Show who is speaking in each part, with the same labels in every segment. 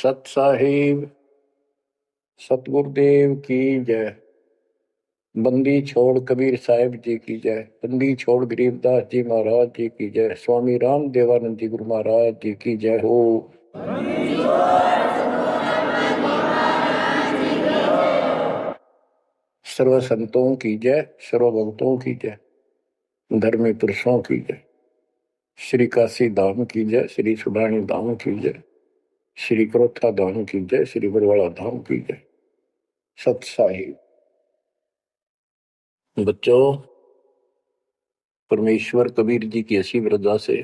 Speaker 1: सत साहिब सतगुरुदेव की जय। बंदी छोड़ कबीर साहिब जी की जय। बंदी छोड़ गरीबदास जी महाराज जी की जय। स्वामी राम देवानंद जी गुरु महाराज जी की जय हो। सर्व संतों की जय, सर्व भक्तों की जय, धर्मी पुरुषों की जय। श्री काशी धाम की जय, श्री सुडानी धाम की जय, श्री क्रोथा धाम की जय, श्री बरवाड़ा धाम की जय। सत साहिब बच्चों, परमेश्वर कबीर जी की ऐसी वृद्धा से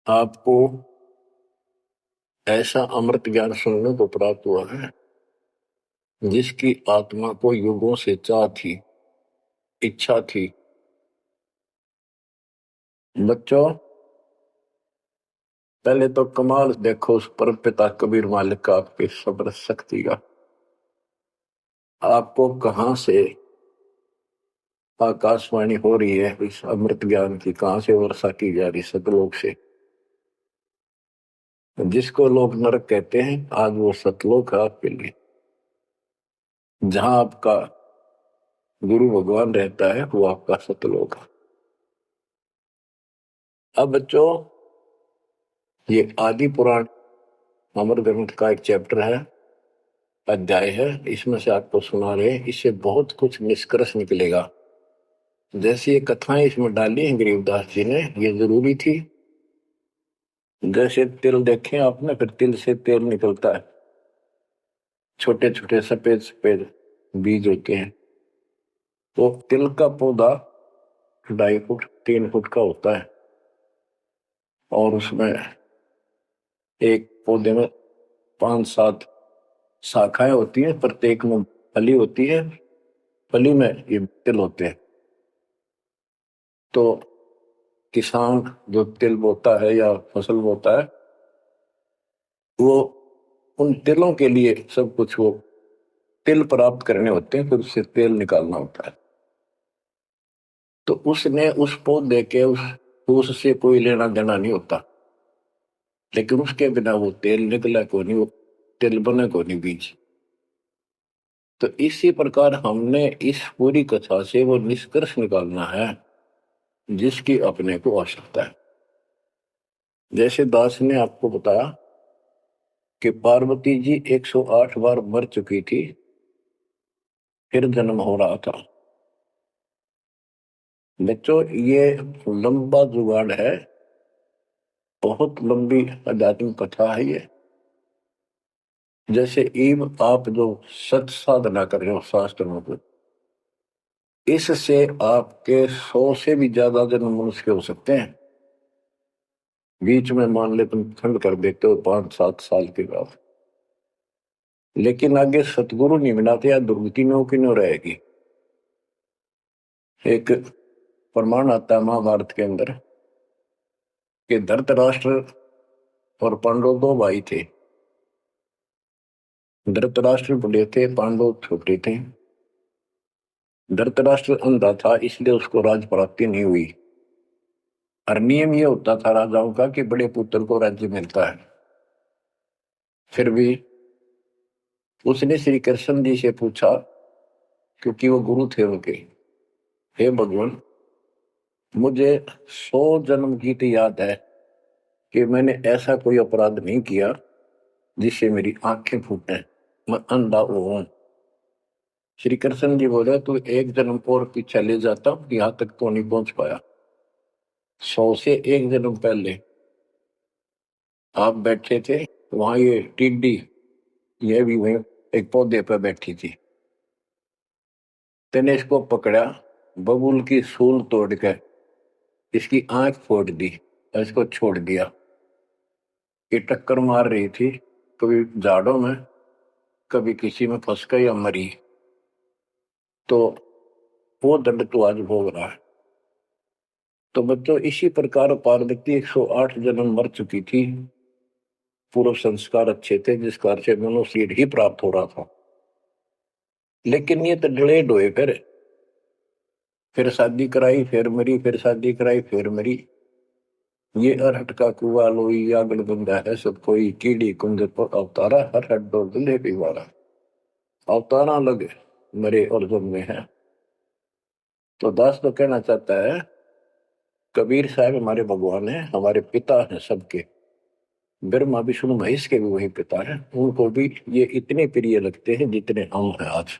Speaker 1: आपको ऐसा अमृत ज्ञान सुनने को प्राप्त हुआ है जिसकी आत्मा को युगों से चाह थी, इच्छा थी। बच्चों, पहले तो कमाल देखो उस परम पिता कबीर मालिक का, आपके सब्र शक्ति का। आपको कहां से आकाशवाणी हो रही है इस अमृत ज्ञान की, कहां से वर्षा की जा रही सतलोक से। जिसको लोग नरक कहते हैं, आज वो सतलोक है आपके लिए, जहां आपका गुरु भगवान रहता है, वो आपका सतलोक है। अब बच्चों, ये आदि पुराण अमर ग्रंथ का एक चैप्टर है, अध्याय है, इसमें से आपको सुना रहे हैं। इससे बहुत कुछ निष्कर्ष निकलेगा। जैसे ये कथाएं इसमें डाली हैं गरीबदास जी ने, ये जरूरी थी। जैसे तिल देखें आपने, फिर तिल से तेल निकलता है, छोटे छोटे सफेद सफेद बीज होते हैं। तो तिल का पौधा 2.5 फुट 3 फुट का होता है, और उसमें एक पौधे में 5-7 शाखाएं होती हैं, प्रत्येक में फली होती है, फली में ये तिल होते हैं। तो किसान जो तिल बोता है या फसल बोता है, वो उन तिलों के लिए सब कुछ, वो तिल प्राप्त करने होते हैं, फिर उससे तेल निकालना होता है। तो उसने उस पौधे के उससे कोई लेना देना नहीं होता, लेकिन उसके बिना वो तेल निकला को नहीं, वो तिल बने को नहीं बीज। तो इसी प्रकार हमने इस पूरी कथा से वो निष्कर्ष निकालना है जिसकी अपने को आवश्यकता है। जैसे दास ने आपको बताया कि पार्वती जी 108 बार मर चुकी थी, फिर जन्म हो रहा था। बच्चों, ये लंबा जुगाड़ है, बहुत लंबी आध्यात्मिक कथा है ये। जैसे ईब आप जो सत साधना कर रहे हो शास्त्रों को, इससे आपके 100 से भी ज्यादा जन्म मनुष्य हो सकते हैं। बीच में मान ले तुम खंड कर देते हो 5-7 साल के बाद, लेकिन आगे सतगुरु नहीं मिलाते या दुर्गति नो की नो रहेगी। एक प्रमाण आता है महाभारत के अंदर कि धृतराष्ट्र और पांडव 2 भाई थे। धृतराष्ट्र बड़े थे, पांडव छोटे थे। धृतराष्ट्र अंधा था, इसलिए उसको राज प्राप्ति नहीं हुई। और नियम ये होता था राजाओं का कि बड़े पुत्र को राज्य मिलता है। फिर भी उसने श्री कृष्ण जी से पूछा, क्योंकि वो गुरु थे उनके, हे भगवान, मुझे 100 जन्म की तो याद है कि मैंने ऐसा कोई अपराध नहीं किया जिससे मेरी आंखें फूटे, मैं अंधा हूं। श्री कृष्ण जी बोले, तू एक जन्म और पीछे ले जाता, यहां तक तो नहीं पहुंच पाया। 100 से एक जन्म पहले आप बैठे थे, वहां ये टिड्डी, ये भी वहीं एक पौधे पर बैठी थी। तेने इसको पकड़ा, बबूल की सूल तोड़ के इसकी आंख फोड़ दी और इसको छोड़ दिया। ये टक्कर मार रही थी, कभी झाड़ों में, कभी किसी में फंस गई या मरी। तो वो दंड तो आज भोग रहा है। तो बच्चों, इसी प्रकार पार्वती 108 जन्म मर चुकी थी। पूर्व संस्कार अच्छे थे, जिस कारण से मनुष्य ही प्राप्त हो रहा था। लेकिन ये तो डिलेड हुए, फिर शादी कराई, फिर मरी, फिर शादी कराई, फिर मरी। ये अरहट का कुआ लोई आगल बंदा है सब कोई कीड़ी कुंज पर अवतारा हर हट डोल दुल्हे पिवारा। अवतारा लगे मरे और जन्मे हैं। तो दास तो कहना चाहता है कबीर साहब हमारे भगवान है, हमारे पिता हैं सबके। ब्रह्मा विष्णु महेश के भी वही पिता है, उनको भी ये इतने प्रिय लगते हैं जितने हम हैं आज।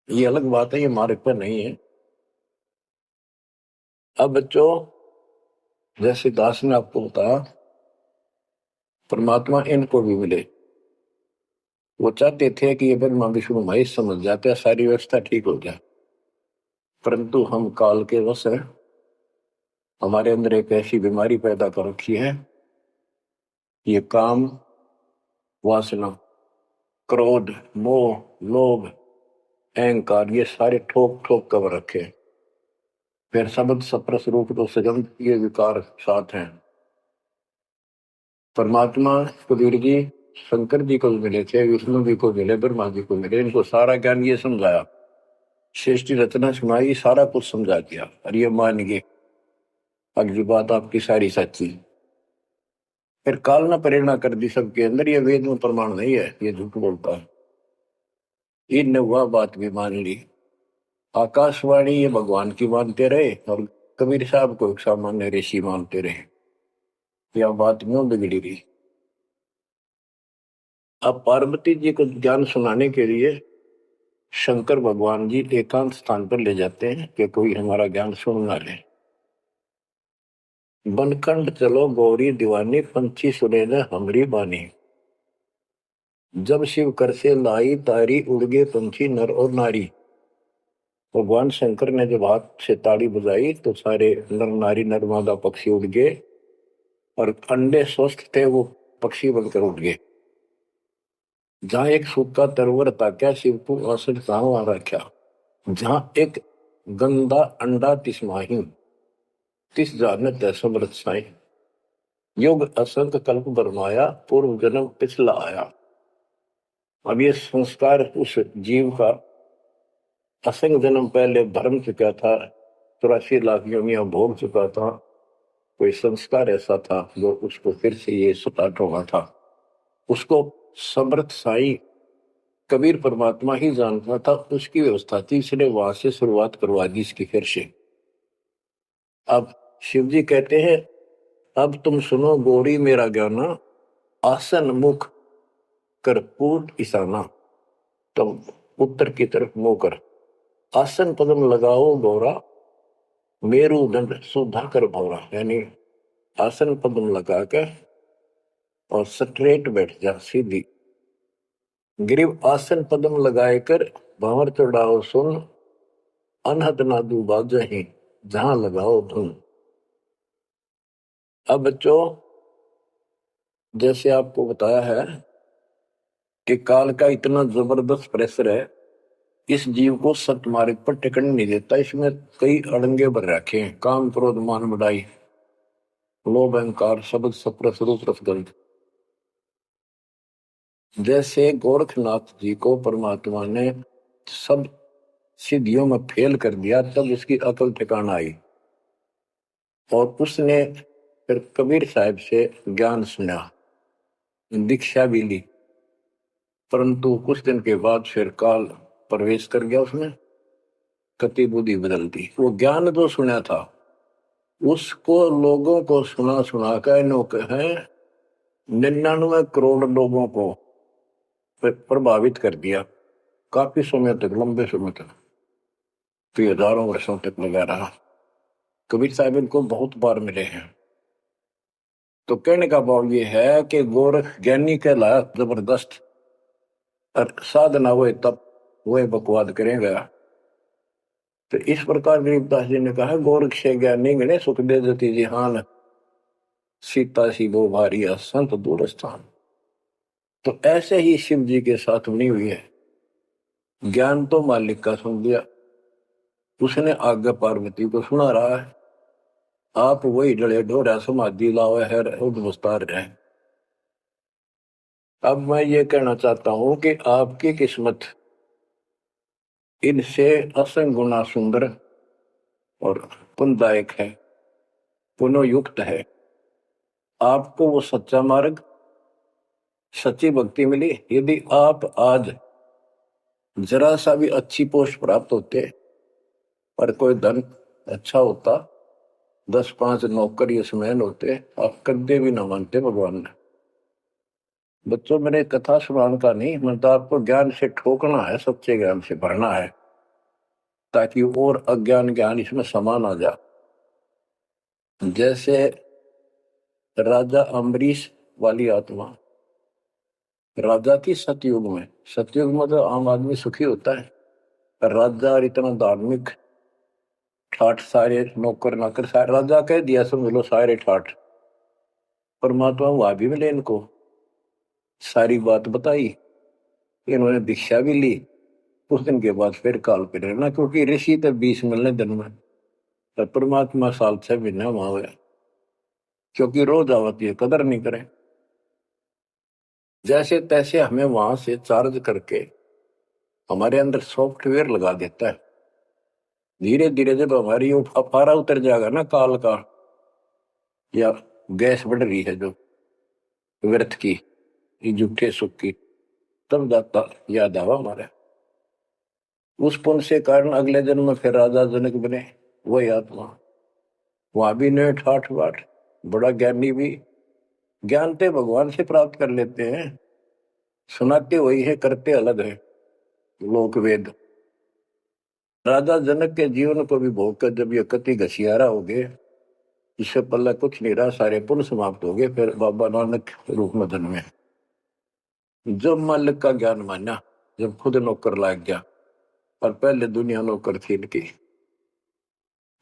Speaker 1: ये अलग बात है, ये मार्ग पर नहीं है। अब बच्चों, जैसे दास ने आपको बताया परमात्मा इनको भी मिले। वो चाहते थे कि ये ब्रह्मा विष्णु महेश समझ जाते, सारी व्यवस्था ठीक हो जाए, परंतु हम काल के वश हैं। हमारे अंदर एक ऐसी बीमारी पैदा कर रखी है, ये काम, वासना, क्रोध, मोह, लोभ, अहंकार, ये सारे ठोक ठोक कर रखे। फिर शब्द सप्रस रूप तो सगंध, ये विकार साथ हैं। परमात्मा कबीर जी शंकर जी को मिले थे, विष्णु जी को मिले, ब्रह्मा जी को मिले, इनको सारा ज्ञान ये समझाया, सृष्टि रचना सुनाई, सारा कुछ समझा दिया और ये मान गए अगली बात आपकी सारी सच्ची। फिर काल ने प्रेरणा कर दी सबके अंदर, ये वेद में प्रमाण नहीं है, ये झूठ बोलता है। इनने वह बात भी मान ली। आकाशवाणी ये भगवान की मानते रहे और कबीर साहब को एक सामान्य ऋषि मानते रहे। यह बात क्यों बिगड़ी रही। अब पार्वती जी को ज्ञान सुनाने के लिए शंकर भगवान जी एकांत स्थान पर ले जाते हैं कि कोई हमारा ज्ञान सुन ना ले। बनखंड चलो गौरी दीवानी, पंछी सुने न हमरी बानी। जब शिव कर से लाई तारी, उड़ गए पंछी नर और नारी। भगवान शंकर ने जब हाथ से ताड़ी बजाई तो सारे नर नारी नरमादा पक्षी उड़ गए और अंडे स्वस्थ थे वो पक्षी बनकर उड़ गए। जहां एक सूखा तरवर था क्या शिव को असर आ रखा। जहां एक गंदा अंडा तिस्माही, तिस जानत समृत साई। युग असंख्य कल्प बरमाया, पूर्व जन्म पिछला आया। अब ये संस्कार उस जीव का असंख्य जन्म पहले भरम चुका था, 84 लाख योनियां भोग चुका था। कोई संस्कार ऐसा था जो उसको फिर से ये स्टार्ट होगा था। उसको समर्थ साई कबीर परमात्मा ही जानता था, उसकी व्यवस्था थी, इसने वहां से शुरुआत करवा दी इसकी फिर से। अब शिव जी कहते हैं अब तुम सुनो गौरी मेरा ज्ञाना, आसन मुख कर पूर्व ईशाना। तुम उत्तर की तरफ मुंह कर, आसन पदम लगाओ गौरा, मेरुदंड सुधा कर भौरा। यानी आसन पदम लगाकर और स्ट्रेट बैठ जा सीधी। ग्रीव आसन पदम लगाए कर भंवर चढ़ाओ सुन, अनहद नादू बाजही जहां लगाओ धुन। अब बच्चों, जैसे आपको बताया है कि काल का इतना जबरदस्त प्रेशर है, इस जीव को सतमार्ग पर टिकने नहीं देता। इसमें कई अड़ंगे भर रखे हैं, काम क्रोध मान बढ़ाई, लोभ अहंकार शब्द सप्रस रूप रसगंध। जैसे गोरखनाथ जी को परमात्मा ने सब सिद्धियों में फेल कर दिया, तब उसकी अकल ठिकाना आई और उसने फिर कबीर साहब से ज्ञान सुना, दीक्षा भी ली। परंतु कुछ दिन के बाद फिर काल प्रवेश कर गया उसमें, कति बुद्धि बदल दी। वो ज्ञान जो सुना था उसको लोगों को सुना सुना कर है 99 करोड़ लोगों को प्रभावित कर दिया। काफी समय तक, लंबे समय तक, तो हजारों वर्षों तक लगा रहा। कबीर साहब इनको बहुत बार मिले हैं। तो कहने का भाव ये है कि गोरख ज्ञानी कहलाया जबरदस्त, और साधना हुए तब वह बकवाद करेगा। तो इस प्रकार गरीबदास जी ने कहा गोरख से ज्ञानी गणे, सुख दे जति जिहान, सीता सी वो भारी संत दूर स्थान। तो ऐसे ही शिव जी के साथ बनी हुई है। ज्ञान तो मालिक का सुन लिया, उसने आगे पार्वती को सुना रहा है। आप वही डले ढोरा समाधि लाओ है उद्वस्तार रहे। अब मैं ये कहना चाहता हूं कि आपकी किस्मत इनसे असंग गुना सुंदर और पुण्यदायक है। पुनः है। आपको वो सच्चा मार्ग, सच्ची भक्ति मिली। यदि आप आज जरा सा भी अच्छी पोस्ट प्राप्त होते और कोई धन अच्छा होता, 10-5 नौकर यशमैन होते, आप कदे भी ना मानते भगवान ने। बच्चों, मैंने कथा सुनाने का नहीं, मतलब आपको ज्ञान से ठोकना है, सच्चे ज्ञान से भरना है, ताकि और अज्ञान ज्ञान इसमें समा ना जा। जैसे राजा अम्बरीश वाली आत्मा, राजा थी सतयुग में। सतयुग में तो आम आदमी सुखी होता है, राजा और इतना धार्मिक, ठाठ सारे नौकर नाकर सारे, राजा कह दिया समझ लो सारे ठाठ। परमात्मा वहां भी मिले इनको, सारी बात बताई, इन्होंने दीक्षा भी ली। कुछ दिन के बाद फिर काल पे रहना, क्योंकि ऋषि तो 20 मिलने दिन में, पर परमात्मा साल 6 महीने वहां हुआ, क्योंकि रोज आवती है, कदर नहीं करें। जैसे तैसे हमें वहां से चार्ज करके हमारे अंदर सॉफ्टवेयर लगा देता है। धीरे धीरे जब हमारी वो अफारा उतर जाएगा ना काल का, या गैस बढ़ रही है जो व्यर्थ की, झूठे सुख की, तब जाता याद आवा हमारे। उस पुण्य से कारण अगले जन्म में फिर राजा जनक बने वही आत्मा। वहां भी ने ठाठ बाट, बड़ा ज्ञानी भी, ज्ञानते भगवान से प्राप्त कर लेते हैं, सुनाते वही है, करते अलग है लोक वेद। राजा जनक के जीवन को भी भोग कर जब ये कति घसियारा हो गए, इससे पल्ला कुछ नहीं रहा, सारे पुण्य समाप्त हो गए, फिर बाबा नानक रूप में जन्मे। जब मालिक का ज्ञान माना, जब खुद नौकर लाग गया, और पहले दुनिया नौकर थी इनकी।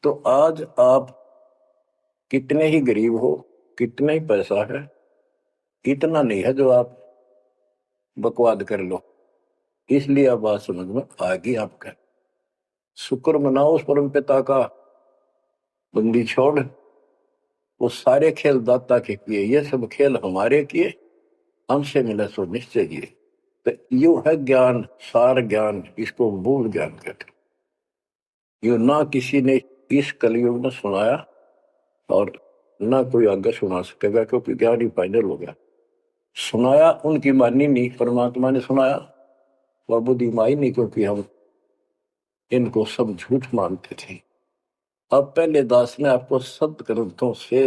Speaker 1: तो आज आप कितने ही गरीब हो, कितना ही पैसा है, इतना नहीं है जो आप बकवाद कर लो। इसलिए अब बात समझ में आ गई आपका। शुक्र मनाओ उस परम पिता का, बंदी छोड़। वो सारे खेल दाता के किए, ये सब खेल हमारे किए, हमसे मिला सो निश्चय किए। तो यू है ज्ञान, सार ज्ञान, इसको मूल ज्ञान कहते। यू ना किसी ने इस कलयुग में सुनाया, और ना कोई आगे सुना सकेगा, क्योंकि ज्ञान ही फाइनल हो गया। सुनाया उनकी मानी नहीं, परमात्मा ने सुनाया, वह बुद्धि माई नहीं, क्योंकि हम इनको सब झूठ मानते थे। अब पहले दास ने आपको सत्य ग्रंथों से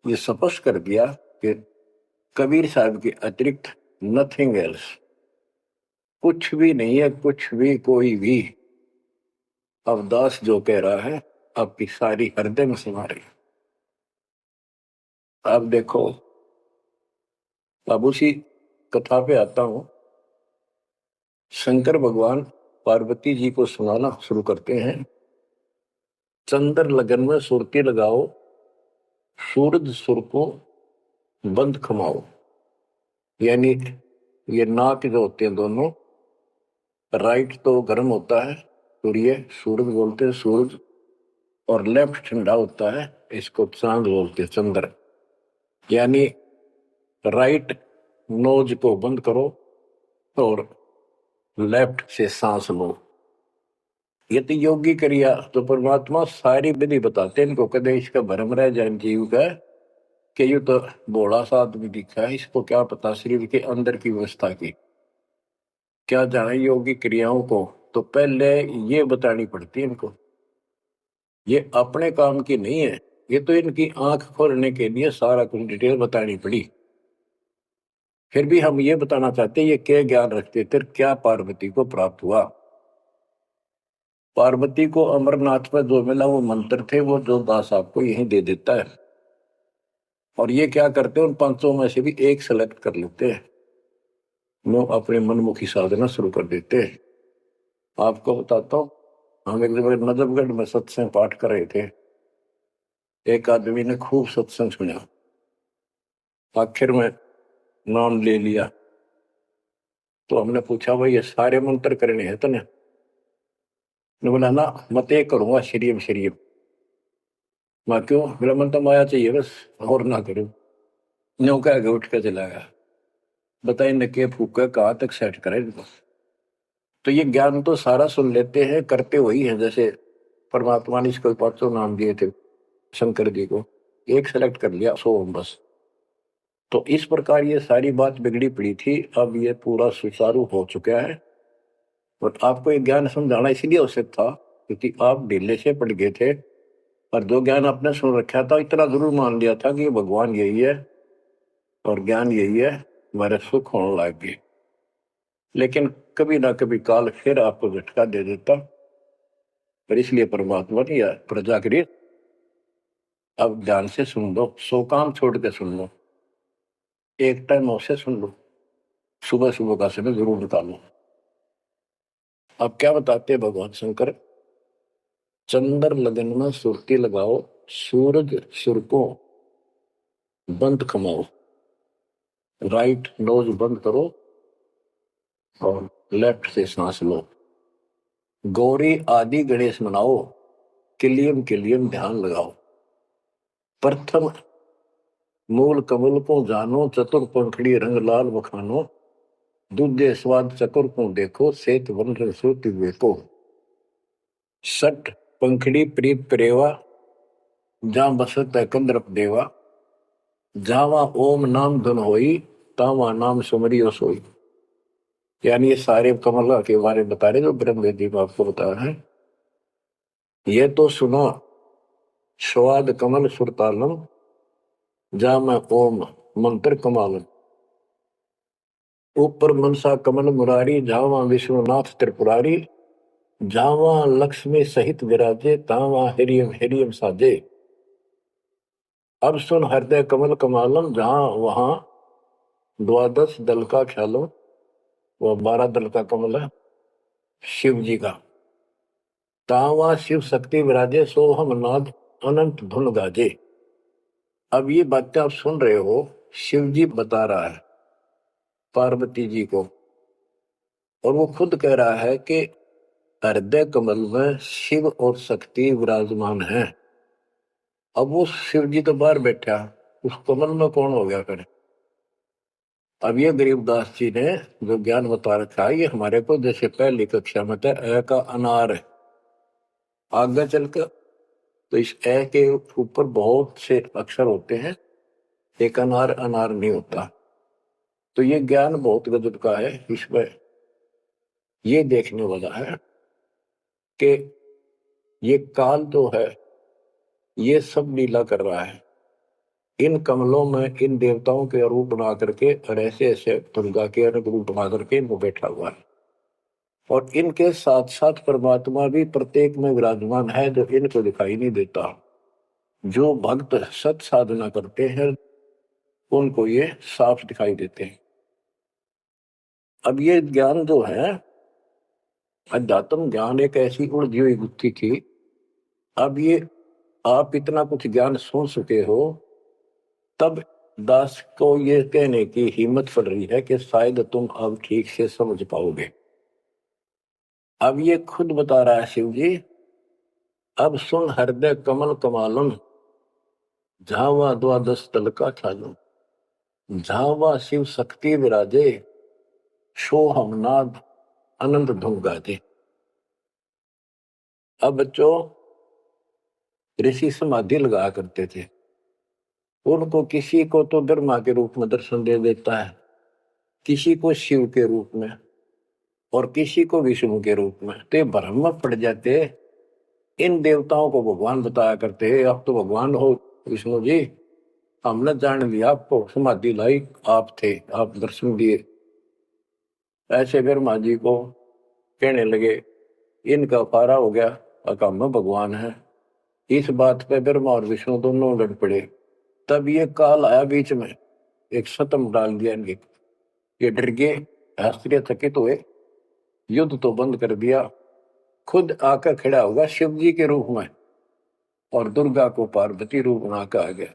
Speaker 1: ये स्पष्ट कर दिया कि कबीर साहब के अतिरिक्त नथिंग एल्स, कुछ भी नहीं है, कुछ भी कोई भी। अब दास जो कह रहा है आपकी सारी हृदय में समा रही। अब देखो, अब उसी कथा पे आता हूं। शंकर भगवान पार्वती जी को सुनाना शुरू करते हैं। चंद्र लगन में सुरती लगाओ, सूरज सुर को बंद खमाओ। यानी ये नाक जो होते हैं दोनों, राइट तो गर्म होता है, सूर्य सूरज बोलते हैं सूरज, और लेफ्ट ठंडा होता है, इसको चांद बोलते हैं चंद्र। यानी राइट नोज को बंद करो और लेफ्ट से सांस लो। ये तो योगी क्रिया। तो परमात्मा सारी विधि बताते हैं इनको, कदे इसका भरम रह जाए जीव का कि ये तो भोला सा आदमी दिखा है, इसको क्या पता शरीर के अंदर की व्यवस्था की, क्या जाने योगी क्रियाओं को। तो पहले ये बतानी पड़ती है इनको, ये अपने काम की नहीं है, ये तो इनकी आंख खोलने के लिए सारा कुछ डिटेल बतानी पड़ी। फिर भी हम ये बताना चाहते हैं ये क्या ज्ञान रखते थे, क्या पार्वती को प्राप्त हुआ। पार्वती को अमरनाथ में जो मिला वो मंत्र थे, वो जो दास आपको यहीं दे देता है। और ये क्या करते हैं, उन 500 में से भी एक सेलेक्ट कर लेते हैं, वो अपने मनमुखी साधना शुरू कर देते हैं। आपको बताता हूँ, हम एक जगह नजफगढ़ में सत्संग पाठ कर रहे थे। एक आदमी ने खूब सत्संग सुना, आखिर में नाम ले लिया। तो हमने पूछा भाई ये सारे मंत्र करने हैं तने? बोला ना, मत एक करूंगा शरीम शरीम। मैं क्यों? मेरा मन तो माया चाहिए बस, और ना करूं। न्यू कह के उठ के चला गया। बताइए न के फूका कहाँ तक सेट करे इनको। तो ये ज्ञान तो सारा सुन लेते हैं, करते वही है। जैसे परमात्मा ने इसको 500 नाम दिए थे शंकर जी को, एक सेलेक्ट कर लिया, सोम बस। तो इस प्रकार ये सारी बात बिगड़ी पड़ी थी, अब ये पूरा सुचारू हो चुका है। और आपको ये ज्ञान समझाना इसलिए आवश्यक था क्योंकि आप ढीले से पड़ गए थे, और जो ज्ञान आपने सुन रखा था इतना जरूर मान लिया था कि ये भगवान यही है और ज्ञान यही है, हमारे सुख होने लग गए। लेकिन कभी ना कभी काल फिर आपको झटका दे देता, पर इसलिए परमात्मा ने यह प्रजा करी, अब ध्यान से सुन लो, 100 काम छोड़ के सुन लो, एक टाइम अवश्य सुन लो, सुबह सुबह का समय जरूर निकालो। अब क्या बताते हैं भगवान शंकर, चंद्र लगन में सुरती लगाओ, सूरज सुर को बंद कमाओ, राइट नोज बंद करो और लेफ्ट से सांस लो, गौरी आदि गणेश मनाओ, किलियम किलियम ध्यान लगाओ, प्रथम मूल कमल को जानो, चतुर पंखड़ी रंग लाल बखानो, दूजे स्वाद चकुर को देखो, सेत वन रसोति देखो, सट पंखड़ी प्रीत प्रेवा, जहां बसत है कंद्रप देवा, जावा ओम नाम धुन होई, तावा नाम सुमरियो सोई। यानी ये सारे कमल के बारे में बता रहे जो ब्रह्म वेदी में आपको बता रहे हैं। ये तो सुनो, स्वाद कमल सुरतालम, जा मैं ओम मंत्र कमालम, ऊपर मनसा कमल मुरारी, जावा विश्वनाथ त्रिपुरारी, जावा लक्ष्मी सहित विराजे, तावा हिरियम हिरियम साजे। अब सुन हृदय कमल कमालम, जहां वहां 12 दल का ख्यालो, वह 12 दल का कमल है शिव जी का, तावा शिव शक्ति विराजे, सोहम नाद अनंत धुन गाजे। अब ये बातें आप सुन रहे हो, शिव जी बता रहा है पार्वती जी को, और वो खुद कह रहा है कि हृदय कमल में शिव और शक्ति विराजमान है। अब वो शिव जी तो बाहर बैठा, उस कमल में कौन हो गया फिर? अब ये गरीबदास जी ने जो ज्ञान बता रखा है, ये हमारे को जैसे पहली कक्षा में था ए का अनार है, आगे चलकर तो इस ए के ऊपर बहुत से अक्षर होते हैं, एक अनार अनार नहीं होता। तो ये ज्ञान बहुत गजब का है। इसमें ये देखने वाला है कि ये काल जो है ये सब लीला कर रहा है, इन कमलों में इन देवताओं के रूप बना करके और ऐसे ऐसे दुर्गा के अलग रूप बना करके इनको बैठा हुआ है, और इनके साथ साथ परमात्मा भी प्रत्येक में विराजमान है जो इनको दिखाई नहीं देता। जो भक्त सत साधना करते हैं उनको ये साफ दिखाई देते हैं। अब ये ज्ञान जो है, अध्यात्म ज्ञान एक ऐसी उलझी हुई गुत्थी थी। अब ये आप इतना कुछ ज्ञान सुन चुके हो, तब दास को ये कहने की हिम्मत पड़ रही है कि शायद तुम अब ठीक से समझ पाओगे। अब ये खुद बता रहा है शिव जी, अब सुन हृदय कमल कमालम, झावा 12 दल का ख्यालम, झावा शिव शक्ति विराजे, सोहम नाद अनंत धुन गाजे। अब बच्चों, ऋषि समाधि लगा करते थे, उनको किसी को तो ब्रह्मा के रूप में दर्शन दे देता है, किसी को शिव के रूप में, और किसी को विष्णु के रूप में। तो भ्रम में पड़ जाते, इन देवताओं को भगवान बताया करते हैं, आप तो भगवान हो विष्णु जी, हमने जान लिया आपको, समाधि लाई आप थे, आप दर्शन दिए। ऐसे ब्रह्मा जी को कहने लगे, इनका पारा हो गया, अकाम में भगवान है। इस बात पे ब्रह्मा और विष्णु दोनों लड़ पड़े। तब ये काल आया बीच में, एक शतम डाल दिया इनके, ये डर गए, आश्चर्य चकित हुए, युद्ध तो बंद कर दिया, खुद आकर खड़ा होगा शिव जी के रूप में, और दुर्गा को पार्वती रूप बना कर आ गया।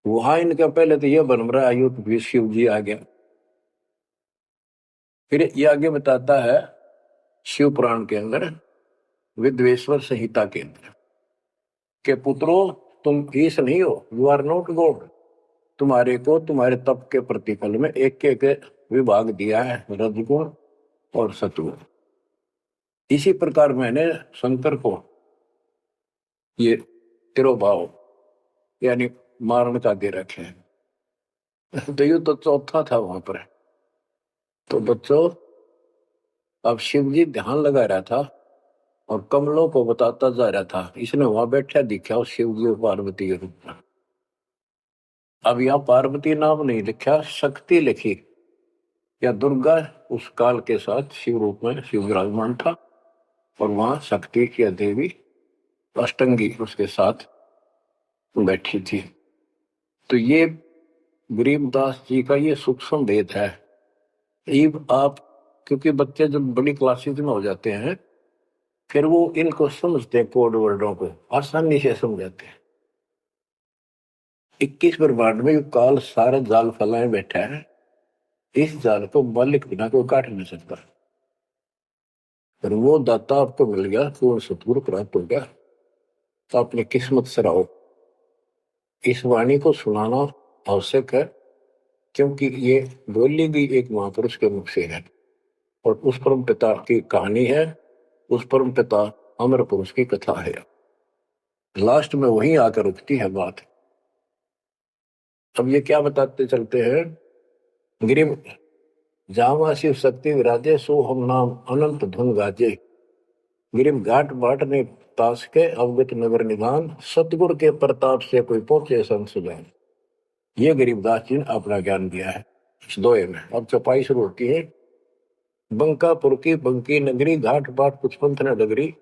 Speaker 1: वहां इनका पहले तो यह बन रहा युद्ध भी शिव जी आ गया। फिर ये आगे बताता है शिव पुराण के अंदर, विद्वेश्वर संहिता के अंदर, के पुत्रों तुम ईश नहीं हो, यू आर नॉट गॉड, तुम्हारे को तुम्हारे तप के प्रतिफल में एक एक विभाग दिया है, रजगुण और सतगुण। इसी प्रकार मैंने शंकर को ये तिरोभाव यानी मारण का दे रखे। तो ये तो चौथा था वहां पर। तो बच्चों, अब शिव जी ध्यान लगा रहा था और कमलों को बताता जा रहा था। इसने वहां बैठा दिखा उस शिव जी और पार्वती के रूप में। अब यहाँ पार्वती नाम नहीं लिखा, शक्ति लिखी, या दुर्गा उस काल के साथ शिव रूप में शिव विराजमान था, और वहां शक्ति की देवी अष्टंगी उसके साथ बैठी थी। तो ये गरीबदास जी का ये सूक्ष्म भेद है। अब आप, क्योंकि बच्चे जब बड़ी क्लासेस में हो जाते हैं फिर वो इनको समझते हैं, कोड वर्डों को आसानी से समझाते हैं। 21 ब्रह्मांड में काल सारा जाल फैलाए बैठा है, इस जाल को मालिक बिना कोई काट नहीं सकता। और वो दाता आपको मिल गया, पूर्ण सतगुरु प्राप्त हो गया, तो अपनी किस्मत से रहो। इस वाणी को सुनाना आवश्यक है, क्योंकि ये बोली भी एक महापुरुष के मुख से है और उस परम पिता की कहानी है, उस परम पिता अमर पुरुष की कथा है। लास्ट में वहीं आकर रुकती है बात। अब ये क्या बताते चलते हैं, गिरिम जावा शिव शक्ति विराजे, सो हम नाम अनंत धुन गाजे। गिरिम घाट बाट ने तास के अवगत नगर निधान, सतगुरु के प्रताप से कोई पहुंचे संत सुजान। ये गरीबदास जी ने अपना ज्ञान दिया है इस दोहे में। अब चौपाई शुरू होती है। बंकापुर की बंकी नगरी, घाट बाट कुछ पंथ न डगरी,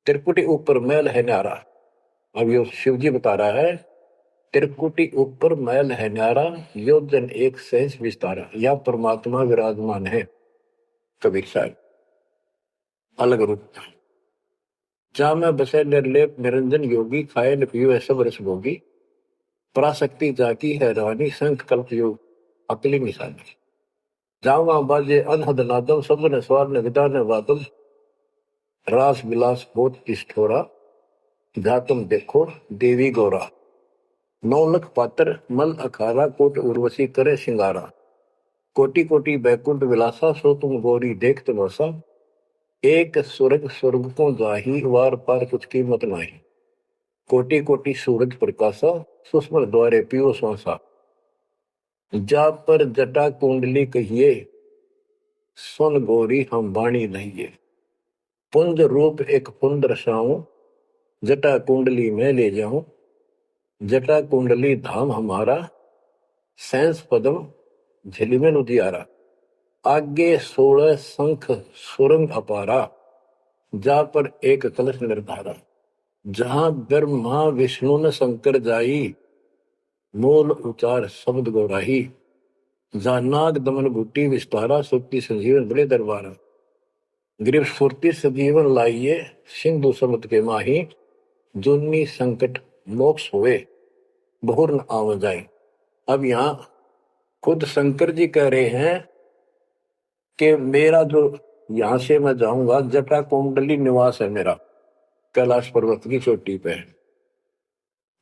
Speaker 1: त्रिकुटी ऊपर महल है न्यारा। अब ये शिव जी बता रहा है, त्रिकुटी ऊपर महल है न्यारा, योजन एक सहज विस्तारा। या परमात्मा विराजमान है, कबीर साहब अलग रूप। जा में बसे निर्लेप निरंजन योगी, खाए न पियो ऐसा रस भोगी, पराशक्ति जाकी है रानी, संख कल्प योग अकली निशानी। जावा बाजे अनहद नादम, सब ने स्वार ने विदा ने वादम, रास विलास बहुत ठोरा, जा तुम देखो देवी गौरा। 9 लख पात्र मल अखारा, कोट उर्वशी करे सिंगारा, कोटि कोटि बैकुंठ विलासा, सो तुम गौरी देख तमाशा। एक स्वर्ग स्वर्ग को जाही, वार पार कुछ कीमत नाही, कोटि कोटि सूरज प्रकाशा, सुस्मर द्वारे पियो श्वासा। जा पर जटा कुंडली कहिए, सुन गौरी हम वाणी नहिए। पुंज रूप एक पुंज रसाऊं, जटा कुंडली में ले जाऊं, जटा कुंडली धाम हमारा, सैंस पदम झिलमिल उजियारा। आगे 16 शंख सुरंग अपारा, जा पर एक कलश निर्धारा। जहां ब्रह्मा विष्णु न शंकर जाई, मूल उचार शब्द गौराही। जहां नाग दमन बूटी विस्तारा, सुक्ति संजीवन बड़े दरबारा। गिरिव सुरती सजीवन लाइए, सिंधु समुद के माही, जुन्नी संकट मोक्ष हुए, बहुर न आव जाए। अब यहाँ खुद शंकर जी कह रहे हैं कि मेरा जो यहां से मैं जाऊंगा, जटा कुंडली निवास है मेरा, कैलाश पर्वत की चोटी पे।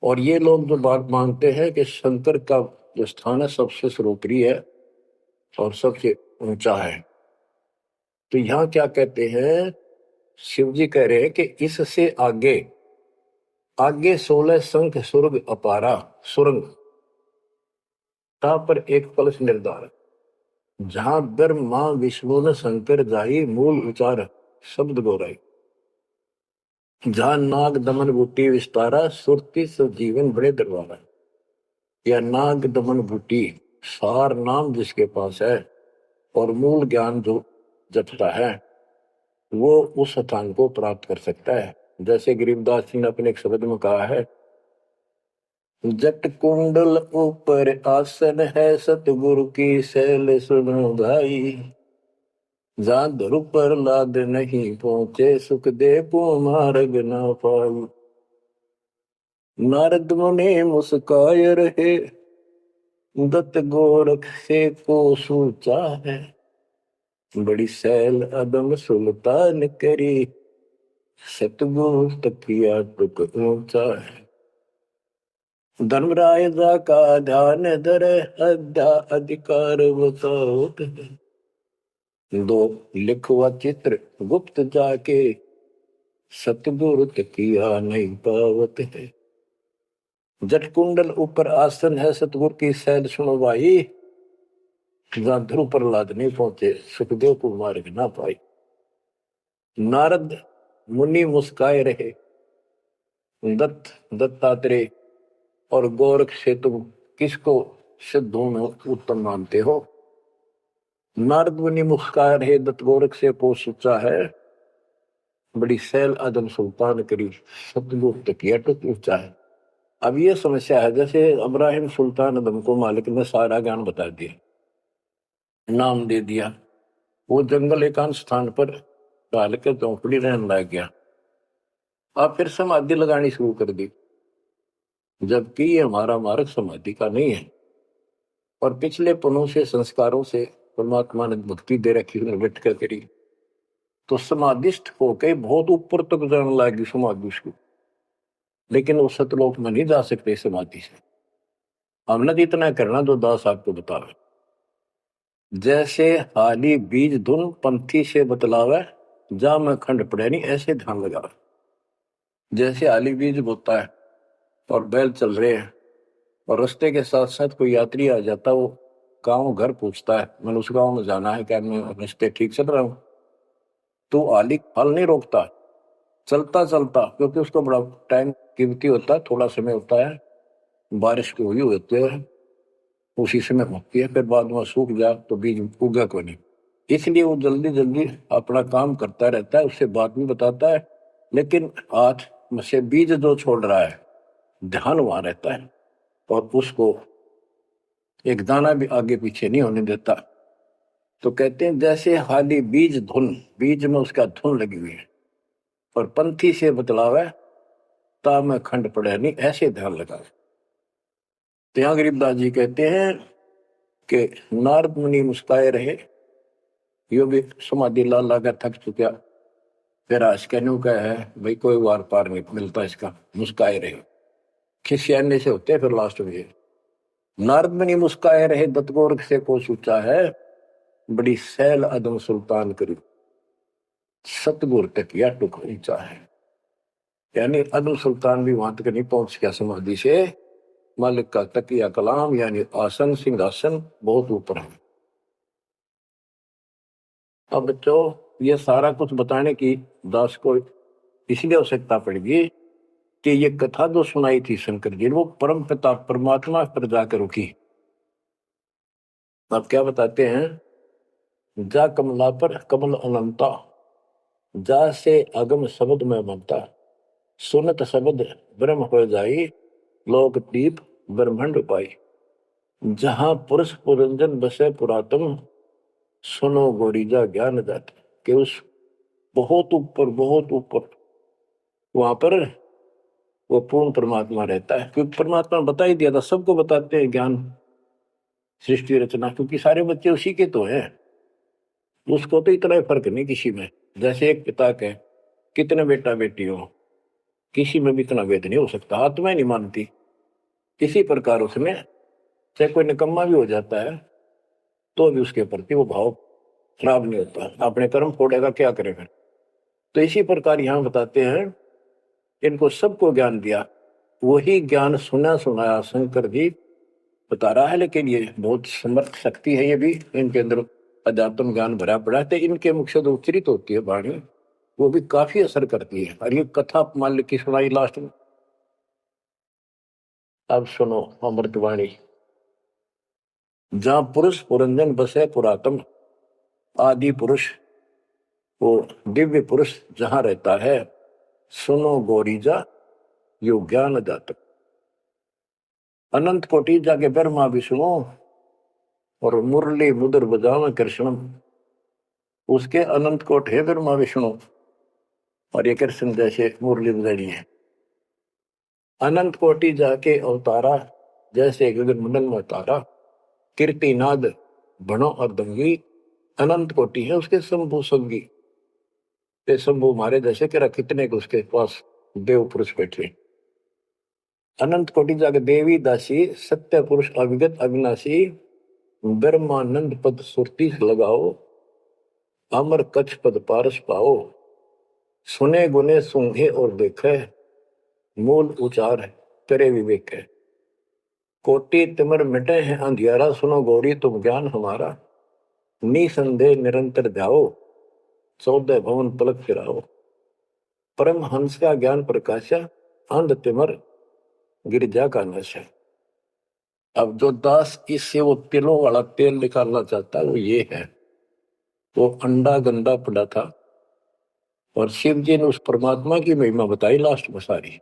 Speaker 1: और ये लोग जो बात मानते हैं कि शंकर का जो स्थान है सबसे सर्वोपरि है और सबसे ऊंचा है, तो यहाँ क्या कहते हैं, शिव जी कह रहे हैं कि इससे आगे आगे 16 शंख सुरग अपारा, सुरंग पर एक कलश निर्धार। जहां ब्रह्मा विष्णु न शंकर जाई, मूल उचार शब्द गौराई। जहां नाग दमन बूटी विस्तारा, सुरती जीवन बड़े दरबारा। या नाग दमन बूटी, सार नाम जिसके पास है और मूल ज्ञान जो जपता है, वो उस स्थान को प्राप्त कर सकता है। जैसे गरीबदास जी ने अपने एक शब्द में कहा है, जट कुंडल ऊपर आसन है, सतगुरु की शैल सुनो भाई। जहां ध्रुव पर लाद नहीं पहुंचे, सुख दे को मार्ग ना पाई। नारद मुनि मुस्काय रहे, दत्त गोरख से को सूचा है। बड़ी सैल अदम सुल्तान करी, सतगुरु तकिया टुक ऊंचा है। धर्मराय जा का ध्यान धरे, अध्या अधिकार बताओ। दो लिखवा चित्र गुप्त जाके, सतगुरु तकिया नहीं पावत है। जट कुंडल ऊपर आसन है सतगुर की सैल सुनो भाई, जहां ध्रुव प्रहलाद नहीं पहुंचे सुखदेव को मार्ग ना पाई। नारद मुनि मुस्काए रहे, दत्त दत्तात्रेय और गोरख से तुम किसको सिद्धों में उत्तम मानते हो। नारद मुनि मुस्काए रहे, दत्त गोरख से पोष सोचा है, बड़ी सैल आदम सुल्तान करी सतगुरु तकिया टुक ऊंचा है। अब ये समस्या है, जैसे इब्राहिम सुल्तान आदम को मालिक ने सारा ज्ञान बता दिया, नाम दे दिया, वो जंगल एकांत स्थान पर डाल के चौपड़ी रहने लग गया। अब फिर समाधि लगानी शुरू कर दी, जबकि ये हमारा मार्ग समाधि का नहीं है। और पिछले पुनों से संस्कारों से परमात्मा ने भक्ति दे रखी, बैठ कर करी, तो समाधिस्थ होके बहुत ऊपर तक जाने लगी समाधि उसको, लेकिन वो सतलोक में नहीं जा सकते समाधि से। हमने तो इतना करना जो दास आपको बतावे, जैसे हाली बीज धुन पंथी से बतलावे, जा में खंड पड़े नहीं ऐसे ध्यान लगावे। जैसे हाली बीज बोता है और बैल चल रहे हैं और रास्ते के साथ साथ कोई यात्री आ जाता, वो गांव घर पूछता है मैंने उस गांव में जाना है, क्या मैं रास्ते ठीक चल रहा हूँ, तो आली फल नहीं रोकता, चलता चलता, क्योंकि उसको बड़ा टाइम कीमती होता है, थोड़ा समय होता है, बारिश की हुई होती है उसी समय होती है, फिर बाद में सूख जाए तो बीज उगा को नहीं, इसलिए वो जल्दी जल्दी अपना काम करता रहता है, उससे बात भी बताता है, लेकिन हाथ में से बीज जो छोड़ रहा है ध्यान वहां रहता है और उसको एक दाना भी आगे पीछे नहीं होने देता। तो कहते हैं जैसे हाली बीज धुन, बीज में उसका धुन लगी हुई है, और पंथी से बतलावे ता में खंड पड़े नहीं ऐसे ध्यान लगावे। तो यहां गरीबदास जी कहते हैं कि नारद मुनि मुस्काए रहे, यो भी समाधि ला लाकर थक चुका, फिर आज कहने का है भाई कोई वार पार नहीं मिलता इसका, मुस्काए रहे, खिसियाने से होते फिर लास्ट में। नारद मुनि मुस्काए रहे, दत्त गोरख से को सोचा है, बड़ी सैल अदम सुल्तान करी सतगुर तकिया टुक ऊंचा है। यानी अदम सुल्तान भी वहां तक नहीं पहुंच गया समाधि से, मालिक का तकिया कलाम यानी आसन सिंहासन बहुत ऊपर है। अब बच्चों ये सारा कुछ बताने की दास को इसलिए आवश्यकता पड़ेगी कि ये कथा जो सुनाई थी शंकर जी ने, वो परम पिता परमात्मा पर जाकर रुकी। अब क्या बताते हैं, जा कमला पर कमल अनंता, जा से अगम शब्द में ममता, सुनत शब्द ब्रह्म हो जाई, लोक दीप ब्रह्मंड पाई, जहां पुरुष पुरंजन बसे पुरातम, सुनो गोरीजा ज्ञान जात। कि उस बहुत ऊपर वहां पर वो पूर्ण परमात्मा रहता है, क्योंकि परमात्मा ने बता ही दिया था, सबको बताते हैं ज्ञान सृष्टि रचना, क्योंकि सारे बच्चे उसी के तो हैं, उसको तो इतना फर्क नहीं किसी में। जैसे एक पिता के कितने बेटा बेटी हो, किसी में भी इतना भेद नहीं हो सकता, आत्मा नहीं मानती। इसी प्रकार उसमें चाहे कोई निकम्मा भी हो जाता है तो भी उसके प्रति वो भाव खराब नहीं होता, अपने कर्म फोड़ेगा क्या करेगा। तो इसी प्रकार यहाँ बताते हैं, इनको सबको ज्ञान दिया, वही ज्ञान सुना सुनाया शंकर जी बता रहा है, लेकिन ये बहुत समर्थ शक्ति है, ये भी इनके अंदर अध्यात्म ज्ञान भरा पड़ा है, तो इनके मुख से जो उच्चरित होती है वाणी वो भी काफी असर करती है। और ये कथा मान की सुनाई लास्ट में, अब सुनो अमृतवाणी। जहां पुरुष पुरंजन बसे पुरातन, आदि पुरुष वो दिव्य पुरुष जहां रहता है, सुनो गोरीजा यो ज्ञान जातक, अनंत कोटि जाके ब्रह्मा विष्णु और मुरली मुदर बजावे कृष्ण, उसके अनंत कोट है ब्रह्मा विष्णु और ये कृष्ण जैसे मुरली बजानी है। अनंत कोटि जाके अवतारा, जैसे गगन मंडल में तारा, कीर्तिनाद भणो और दंगी, अनंत कोटि है उसके शंभु संगी। ते शंभु मारे जैसे कि कितने को उसके पास देव पुरुष बैठे। अनंत कोटि जाके देवी दासी, सत्य पुरुष अविगत अविनाशी, ब्रह्मानंद पद सुरती लगाओ, अमर कच्छ पद पारस पाओ, सुने गुने सूंघे और देखे, मूल उचार है करे विवेक है। कोटि तिमिर मिटे हैं अंधियारा, सुनो गौरी तुम ज्ञान हमारा। निसंदेह निरंतर ध्याओ, 14 भवन पलक फिराओ। परम हंस का ज्ञान प्रकाशा, अंध तिमिर गिरजा का नशा। अब जो दास इससे वो तिलों वाला तेल निकालना चाहता है वो ये है। वो अंडा गंदा पड़ा था और शिव जी ने उस परमात्मा की महिमा बताई लास्ट में सारी।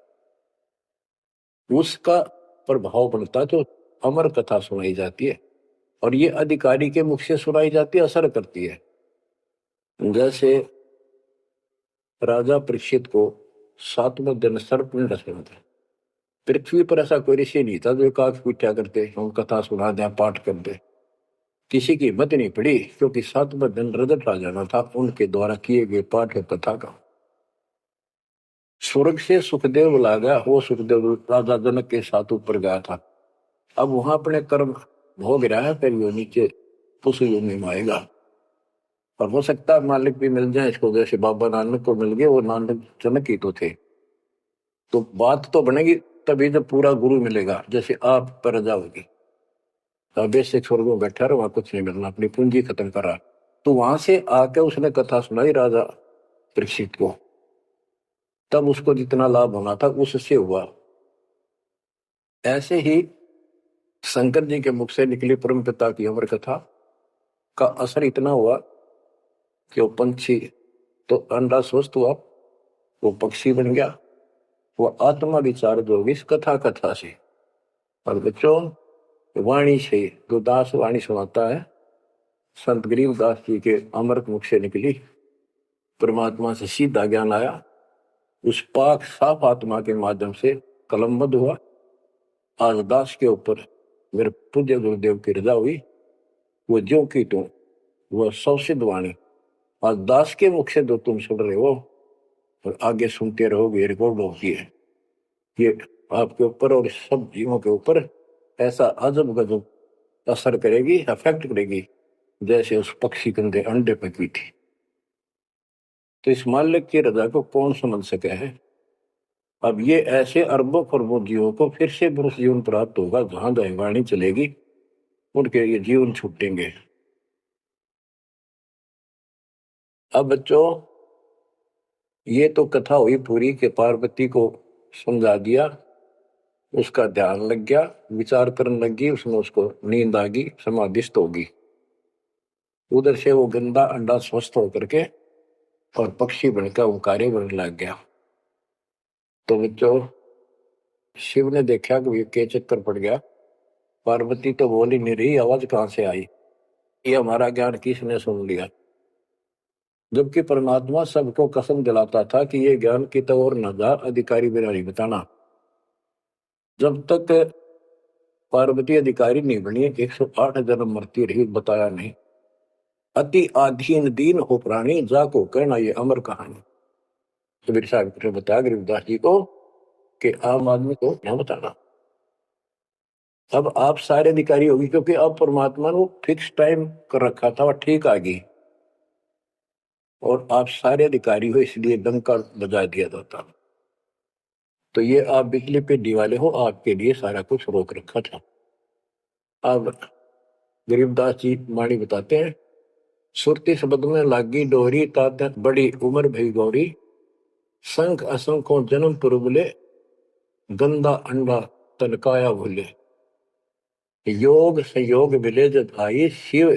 Speaker 1: उसका प्रभाव बनता तो अमर कथा सुनाई जाती है और ये अधिकारी के मुख से सुनाई जाती है, असर करती है। जैसे राजा परीक्षित को 7वें दिन सर्प ने डसा था। पृथ्वी पर ऐसा कोई ऋषि नहीं था जो एकाक पूजा करते, हम कथा सुना दें, पाठ कर दे। किसी की हिम्मत नहीं पड़ी, क्योंकि 7वें दिन रजत आ जाना था उनके द्वारा किए गए पाठ और कथा का। स्वर्ग से सुखदेव बुला गया, वो सुखदेव राजा जनक के साथ ऊपर गया था। अब वहां अपने कर्म भोग रहा है, फिर वो नीचे पुष्प योनि में आएगा। और हो सकता है मालिक भी मिल जाए इसको, जैसे बाबा नानक को मिल गए, वो नानक जनक ही तो थे। तो बात तो बनेगी तभी जब पूरा गुरु मिलेगा। जैसे आप पर जाओगी, बेसिक स्वर्ग में बैठा रहा, वहां कुछ नहीं मिलना, अपनी पूंजी खत्म करा। तो वहां से आके उसने कथा सुनाई राजा परीक्षित को, तब उसको जितना लाभ होना था उससे हुआ। ऐसे ही शंकर जी के मुख से निकली परम पिता की अमर कथा का असर इतना हुआ कि वो पंछी तो अंडा स्वस्थ हुआ, वो पक्षी बन गया, वो आत्मा विचार जो होगी इस कथा से। और बच्चों, वाणी से जो दास वाणी सुनाता है, संत गरीबदास जी के अमृत मुख से निकली, परमात्मा से सीधा ज्ञान आया। उस पाक साफ आत्मा के माध्यम से कलमबद्ध हुआ। आज दास के ऊपर मेरे पूज्य गुरुदेव की रजा हुई, वो ज्यों की तुम, वह सौसिद्ध वाणी आज दास के मुख से जो तुम सुन रहे हो और आगे सुनते रहोगे, रिकॉर्ड होती है। ये आपके ऊपर और सब जीवों के ऊपर ऐसा अजब गजब असर करेगी, अफेक्ट करेगी, जैसे उस पक्षी कंधे अंडे पे की थी। तो इस मालिक की रजा को कौन समझ सके है। अब ये ऐसे अरबों खरबों जीवों को फिर से पुरुष जीवन प्राप्त होगा, जहां दैवाणी चलेगी उनके ये जीवन छूटेंगे। अब बच्चों, ये तो कथा हुई पूरी के पार्वती को समझा दिया, उसका ध्यान लग गया, विचार करने लगी, उसमें उसको नींद आ गई, समाधिस्थ होगी। उधर से वो गंदा अंडा स्वस्थ होकर के और पक्षी बनकर ओंकारे बनने लग गया। तो बच्चों, शिव ने देखा कि ये के चक्कर पड़ गया, पार्वती तो बोल ही नहीं रही, आवाज कहां से आई, ये हमारा ज्ञान किसने सुन लिया। जबकि परमात्मा सबको कसम दिलाता था कि ये ज्ञान की तो और न जा, अधिकारी बिना नहीं बताना। जब तक पार्वती अधिकारी नहीं बनी, 108 जन्म मरती रही, बताया नहीं। अति आधीन दीन हो प्राणी, जाको कहना ये अमर कहानी। कबीर साहब ने बताया गरीबदास जी को कि आम आदमी को क्या बताना। अब आप सारे अधिकारी होगी, क्योंकि अब परमात्मा ने फिक्स टाइम कर रखा था और ठीक आ गई, और आप सारे अधिकारी हो, इसलिए डंका बजा दिया जाता। तो ये आप बिजली पे दीवाले हो, आपके लिए सारा कुछ रोक रखा था। अब गरीबदास जी वाणी बताते हैं, सुरती शब्द में लागी डोरी, तात बड़ी उम्र भई गौरी, संख असंखों जन्म पुरबले, गंदा अंडा तनकाया भूले। योग संयोग मिले जब आई, शिव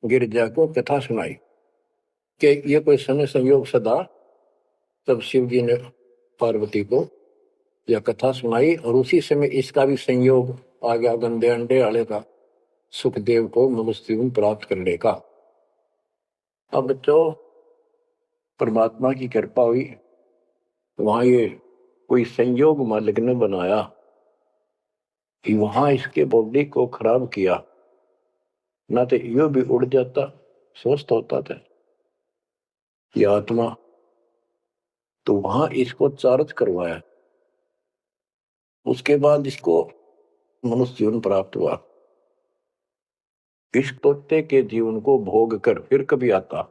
Speaker 1: गिरजा को कथा सुनाई। कि ये कोई समय संयोग सदा, तब शिव जी ने पार्वती को यह कथा सुनाई, और उसी समय इसका भी संयोग आ गया, गंदे अंडे वाले का, सुखदेव को मनुष्य जीवन प्राप्त करने का। अब बच्चों, परमात्मा की कृपा हुई, वहां ये कोई संयोग मालिक ने बनाया कि वहां इसके बॉडी को खराब किया, ना तो यो भी उड़ जाता, स्वस्थ होता था ये आत्मा। तो वहां इसको चार्ज करवाया, उसके बाद इसको मनुष्य जीवन प्राप्त हुआ। इस तोते के जीवन को भोग कर फिर कभी आता,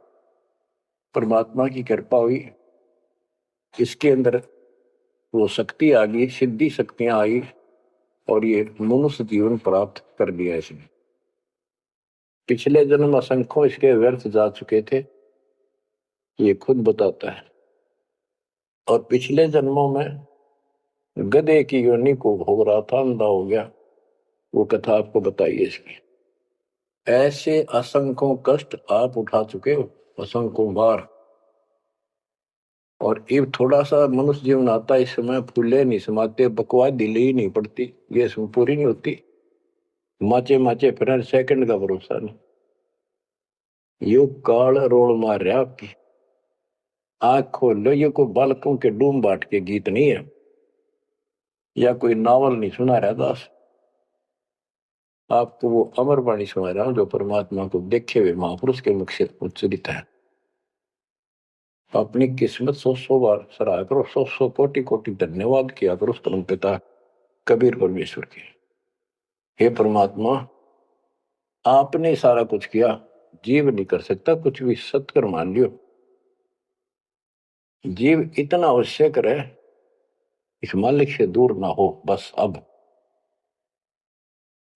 Speaker 1: परमात्मा की कृपा हुई, इसके अंदर वो शक्ति आ गई, सिद्धि शक्तियां आई और ये मनुष्य जीवन प्राप्त कर लिया इसने। पिछले जन्म असंख्यों इसके व्यर्थ जा चुके थे, ये खुद बताता है। और पिछले जन्मों में गधे की योनि को भोग रहा था, अंधा हो गया, वो कथा आपको बताइए इसकी। ऐसे असंख्यों कष्ट आप उठा चुके हो, असंख्यों बार। और ये थोड़ा सा मनुष्य जीवन आता है, इस समय फूले नहीं समाते, बकवास दिल्ली ही नहीं पड़ती, ये इसमें पूरी नहीं होती। माचे माचे फिर सेकंड का भरोसा नहीं। यो काल रोल मार रहा आपकी। आंख खोल लो, ये कोई बालकों के डूम बाट के गीत नहीं है, या कोई नावल नहीं सुना रहा दास। आपको वो अमर वाणी सुना रहा हूं जो परमात्मा को देखे हुए महापुरुष के मुख से उच्चरित है। अपनी किस्मत 100 बार सराहा करो, 100 कोटि कोटि धन्यवाद किया करो उस परम पिता कबीर परमेश्वर के। हे परमात्मा, आपने सारा कुछ किया, जीव नहीं कर सकता कुछ भी, सत्कर मान लियो। जीव इतना आवश्यक रहे, इस मालिक से दूर ना हो बस। अब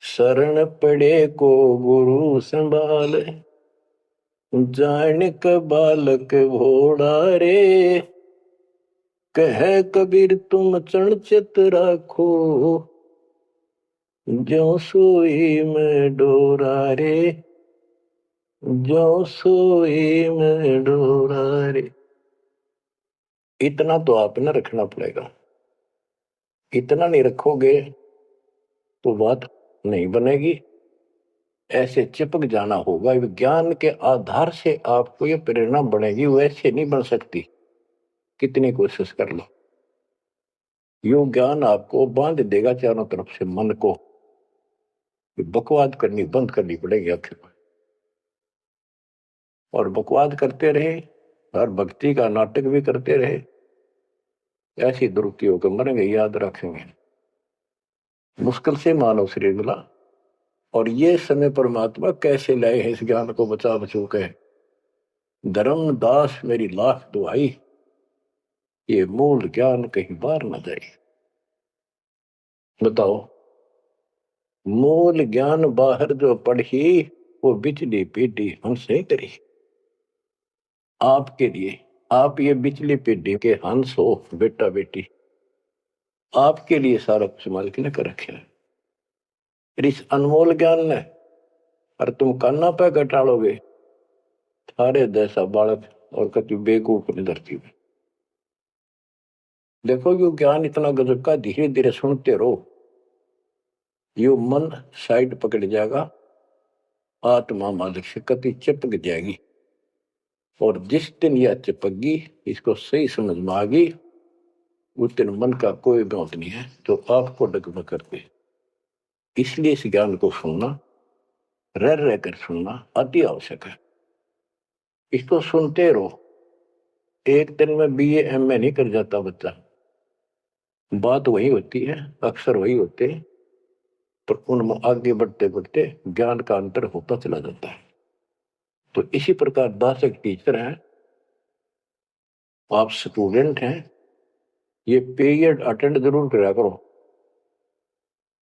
Speaker 1: शरण पड़े को गुरु संभाल, जानिक बालक भोड़ा रे। कह कबीर तुम चरण चित राखो, जो सोई में डोरा रे, जो सोई में डोरा रे। इतना तो आपने रखना पड़ेगा। इतना नहीं रखोगे तो बात नहीं बनेगी। ऐसे चिपक जाना होगा, विज्ञान के आधार से आपको ये प्रेरणा बनेगी, वैसे नहीं बन सकती, कितनी कोशिश कर लो। यो ज्ञान आपको बांध देगा चारों तरफ से मन को। बकवाद करनी बंद करनी पड़ेगी आखिर में। और बकवाद करते रहे और भक्ति का नाटक भी करते रहे, ऐसी दुरुक्ति होकर मरेंगे, याद रखेंगे। मुश्किल से मानव शरीर मिला, और ये समय परमात्मा कैसे लाए हैं इस ज्ञान को बचा बचू के। धर्मदास मेरी लाख दुआई, ये मूल ज्ञान कहीं बार न जाए। बताओ, मूल ज्ञान बाहर जो पढ़ी, वो बिचली पीढ़ी हमसे करी। आपके लिए, आप ये बिचली पीढ़ी के हंस हो बेटा बेटी, आपके लिए सारा कुछ मालिक ने कर रखे है। इस अनमोल ज्ञान ने, और तुम कान्ना पे घटाड़ोगे थारे जैसा बालक और कति बेवकूफ ने धरती में। देखो यो ज्ञान इतना गजब का, धीरे धीरे सुनते रहो, यो मन साइड पकड़ जाएगा, आत्मा मालिक से कति चिपक जाएगी। और जिस दिन यह चिपक गई, इसको सही समझ में आ गई, उस दिन मन का कोई बात नहीं है तो आपको डगमग करते। इसलिए इस ज्ञान को सुनना, रह रह कर सुनना अति आवश्यक है। इसको सुनते रहो। एक दिन में BA MA नहीं कर जाता बच्चा, बात वही होती है, अक्सर वही होते हैं, पर उनमें आगे बढ़ते बढ़ते ज्ञान का अंतर होता चला जाता है। तो इसी प्रकार दास एक टीचर है, आप स्टूडेंट हैं, ये पीरियड अटेंड जरूर करा करो।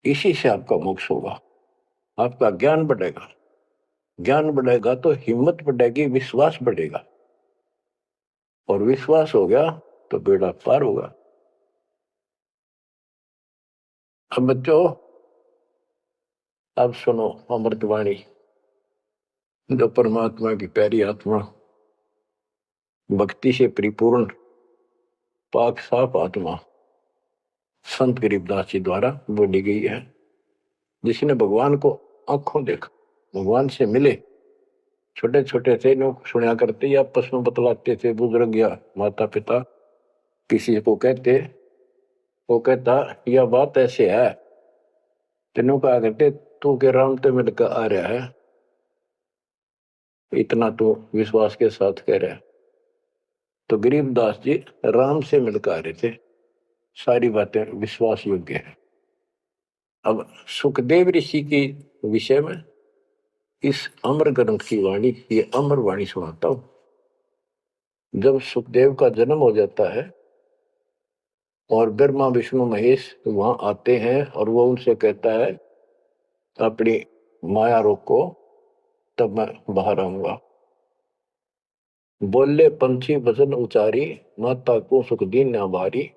Speaker 1: इसी से आपका मोक्ष होगा, आपका ज्ञान बढ़ेगा। ज्ञान बढ़ेगा तो हिम्मत बढ़ेगी, विश्वास बढ़ेगा, और विश्वास हो गया तो बेड़ा पार होगा। अब बच्चों, अब सुनो अमृतवाणी, जो परमात्मा की प्यारी आत्मा, भक्ति से परिपूर्ण पाक साफ आत्मा संत गरीबदास जी द्वारा बोली गई है। जिसने भगवान को आंखों देखा, भगवान से मिले, छोटे छोटे थे, लोग सुना करते या आपस में बतलाते थे, बुजुर्ग या माता पिता किसी को कहते, वो कहता यह बात ऐसे है, तेनों कहा करते तू के राम ते मिलकर आ रहा है, इतना तो विश्वास के साथ कह रहा है। तो गरीबदास जी राम से मिलकर आ रहे थे, सारी बातें विश्वास योग्य है। अब सुखदेव ऋषि के विषय में इस अमर ग्रंथ की वाणी, ये अमर वाणी सुनाता हूं। जब सुखदेव का जन्म हो जाता है और ब्रह्मा विष्णु महेश वहां आते हैं और वो उनसे कहता है अपनी माया रोको, तब मैं बाहर आऊंगा। बोले पंछी वचन उचारी, माता को सुख दीन न बारी।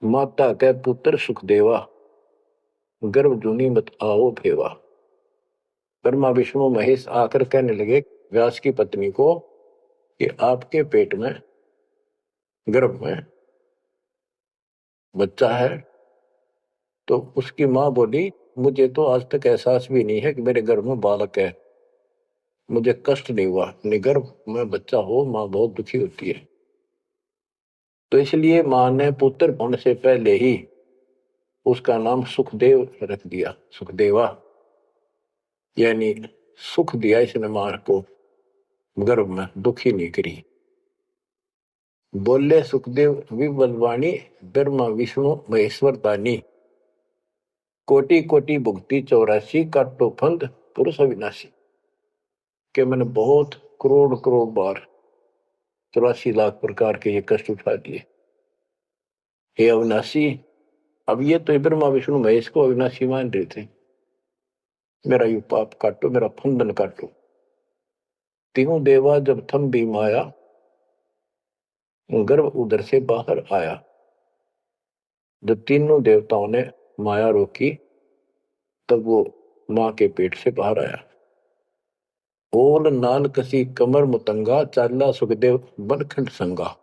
Speaker 1: माता के पुत्र सुख देवा, गर्भ जूनी मत आओ भेवा। ब्रह्मा विष्णु महेश आकर कहने लगे व्यास की पत्नी को कि आपके पेट में, गर्भ में बच्चा है। तो उसकी मां बोली मुझे तो आज तक एहसास भी नहीं है कि मेरे गर्भ में बालक है, मुझे कष्ट नहीं हुआ। गर्भ में बच्चा हो मां बहुत दुखी होती है। तो इसलिए मां ने पुत्र होने से पहले ही उसका नाम सुखदेव रख दिया, सुखदेवा, यानी सुख दिया इसने मां को, गर्भ में दुखी नहीं करी। बोले सुखदेव विबलवाणी, ब्रह्मा विष्णु महेश्वर दानी। कोटि कोटि भुक्ति 84, काटो फंद पुरुष अविनाशी। के मैंने बहुत करोड़ करोड़ बार 84 लाख प्रकार के ये कष्ट उठा दिए। हे अविनाशी, अब ये तो ब्रह्मा विष्णु महेश को अविनाशी मान रहे थे। मेरा यू पाप काटो, मेरा फंदन काटो। तीनों देवा जब थम भी माया, गर्भ उधर से बाहर आया। जब तीनों देवताओं ने माया रोकी तब वो मां के पेट से बाहर आया। ओल नाल कसी कमर मुतंगा, चाला सुखदेव बनखंड संगा।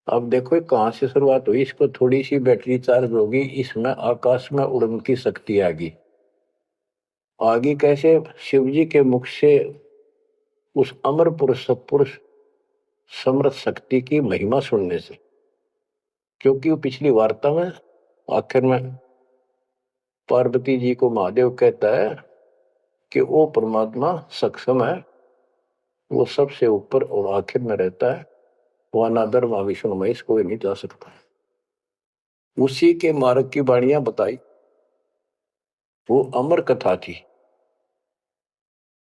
Speaker 1: अब देखो कहां से शुरुआत हुई, इसको थोड़ी सी बैटरी चार्ज होगी, इसमें आकाश में उड़ने की शक्ति आगी। आगे कैसे? शिव जी के मुख से उस अमर पुरुष सत्पुरुष समर्थ शक्ति की महिमा सुनने से। क्योंकि वो पिछली वार्ता में आखिर में पार्वती जी को महादेव कहता है कि वो परमात्मा सक्षम है, वो सबसे ऊपर और आखिर में रहता है, वह ना ब्रह्मा विष्णु महेश कोई नहीं जा सकता। उसी के मार्ग की वाणियां बताई, वो अमर कथा थी।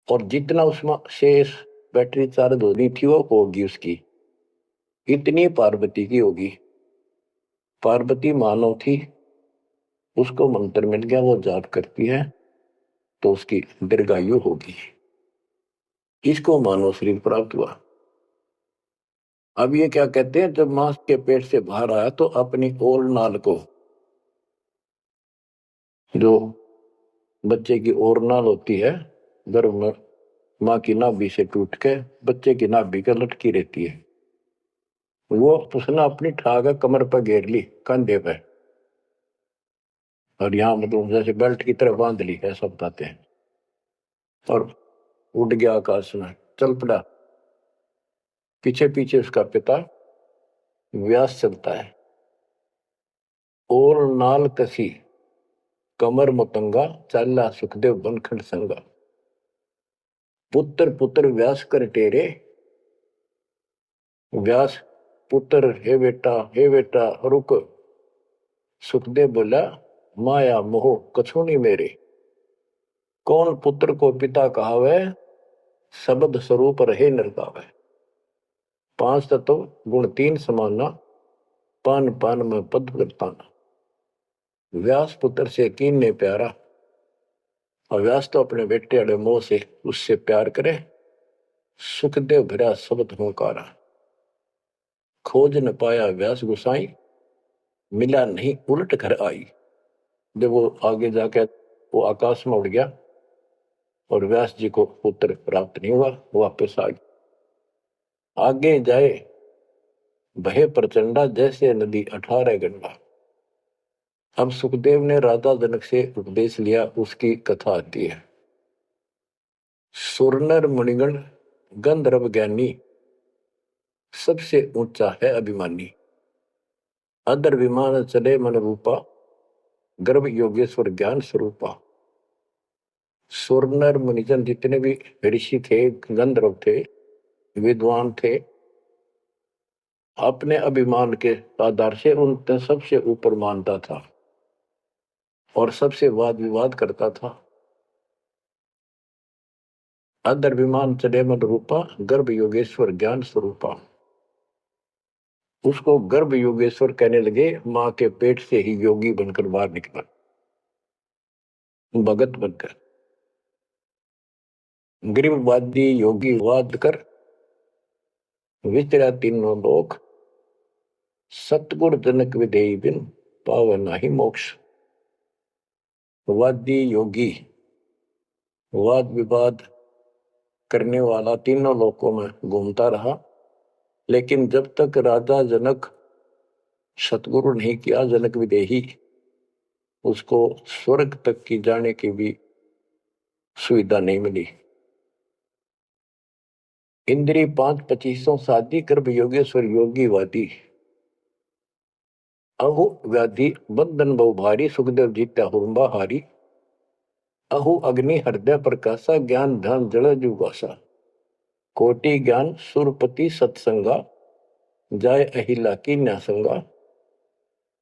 Speaker 1: और जितना उसमें शेष बैटरी चार्ज होनी थी वो होगी उसकी, इतनी पार्वती की होगी। पार्वती मानव थी, उसको मंत्र मिल गया, वो जाप करती है तो उसकी दीर्घायु होगी। इसको मानव शरीर प्राप्त हुआ। अब ये क्या कहते हैं, जब मां के पेट से बाहर आया तो अपनी ओर नाल को, जो बच्चे की ओर नाल होती है गर्भ में, मां की नाभि से टूट के बच्चे की नाभि के लटकी रहती है, वो उसने अपनी ठाक कमर पर घेर ली, कंधे पे, और यहाँ मतलब जैसे बेल्ट की तरह बांध ली, ऐसा बताते हैं। और उड़ गया आकाश में, चल पड़ा। पीछे पीछे उसका पिता व्यास चलता है। ओर नाल कसी कमर मुतंगा, चाला सुखदेव बनखंड संगा। पुत्र पुत्र व्यास कर टेरे। व्यास पुत्र, हे बेटा रुक। सुखदेव बोला माया मोह कछु नहीं मेरे। कौन पुत्र को पिता कहावे, शब्द स्वरूप रहे नरकावे। 5 तत्व गुण 3 समाना, पान पान में पद करताना। व्यास पुत्र से कीन ने प्यारा, और व्यास तो अपने बेटे अड़े मोह से उससे प्यार करे। सुखदेव भरा शब्द होकारा, खोज न पाया व्यास गुसाई। मिला नहीं उलट घर आई। जब वो आगे जाके वो आकाश में उड़ गया और व्यास जी को पुत्र प्राप्त नहीं हुआ, वापस आ गया। आगे जाए भय प्रचंडा, जैसे नदी 18 गंडा। अब सुखदेव ने राजा जनक से उपदेश लिया, उसकी कथा आती है। सुरनर मुनिगण गंधर्व ज्ञानी, सबसे ऊंचा है अभिमानी। अदर विमान चले मन रूपा, गर्भ योगेश्वर ज्ञान स्वरूपा। सुरनर मुनिजन जितने भी ऋषि थे, गंधर्व थे, विद्वान थे, अपने अभिमान के आधार से उन सबसे ऊपर मानता था और सबसे वाद विवाद करता था। अदर विमान चले मन रूपा, गर्भ योगेश्वर ज्ञान स्वरूपा। उसको गर्भ योगेश्वर कहने लगे, मां के पेट से ही योगी बनकर बाहर निकला, भगत बनकर। गरीबवादी योगी वाद कर विचरा तीनों लोक, सतगुर जनक विधेयी बिन पावे नाही मोक्ष। वादी योगी वाद विवाद करने वाला तीनों लोकों में घूमता रहा, लेकिन जब तक राजा जनक सतगुरु नहीं किया जनक विदेही, उसको स्वर्ग तक की जाने की भी सुविधा नहीं मिली। इंद्री 5-25 शादी गर्भ योगेश्वर योगी वादी, अहु व्याधि बंधन बहु भारी, सुखदेव जीत्या हुरंबा हारी। अहु अग्नि हृदय प्रकाशा, ज्ञान ध्यान जड़ जुगासा। कोटि ज्ञान सुरपति सत्संगा, जाय अहिला की न्यासंगा।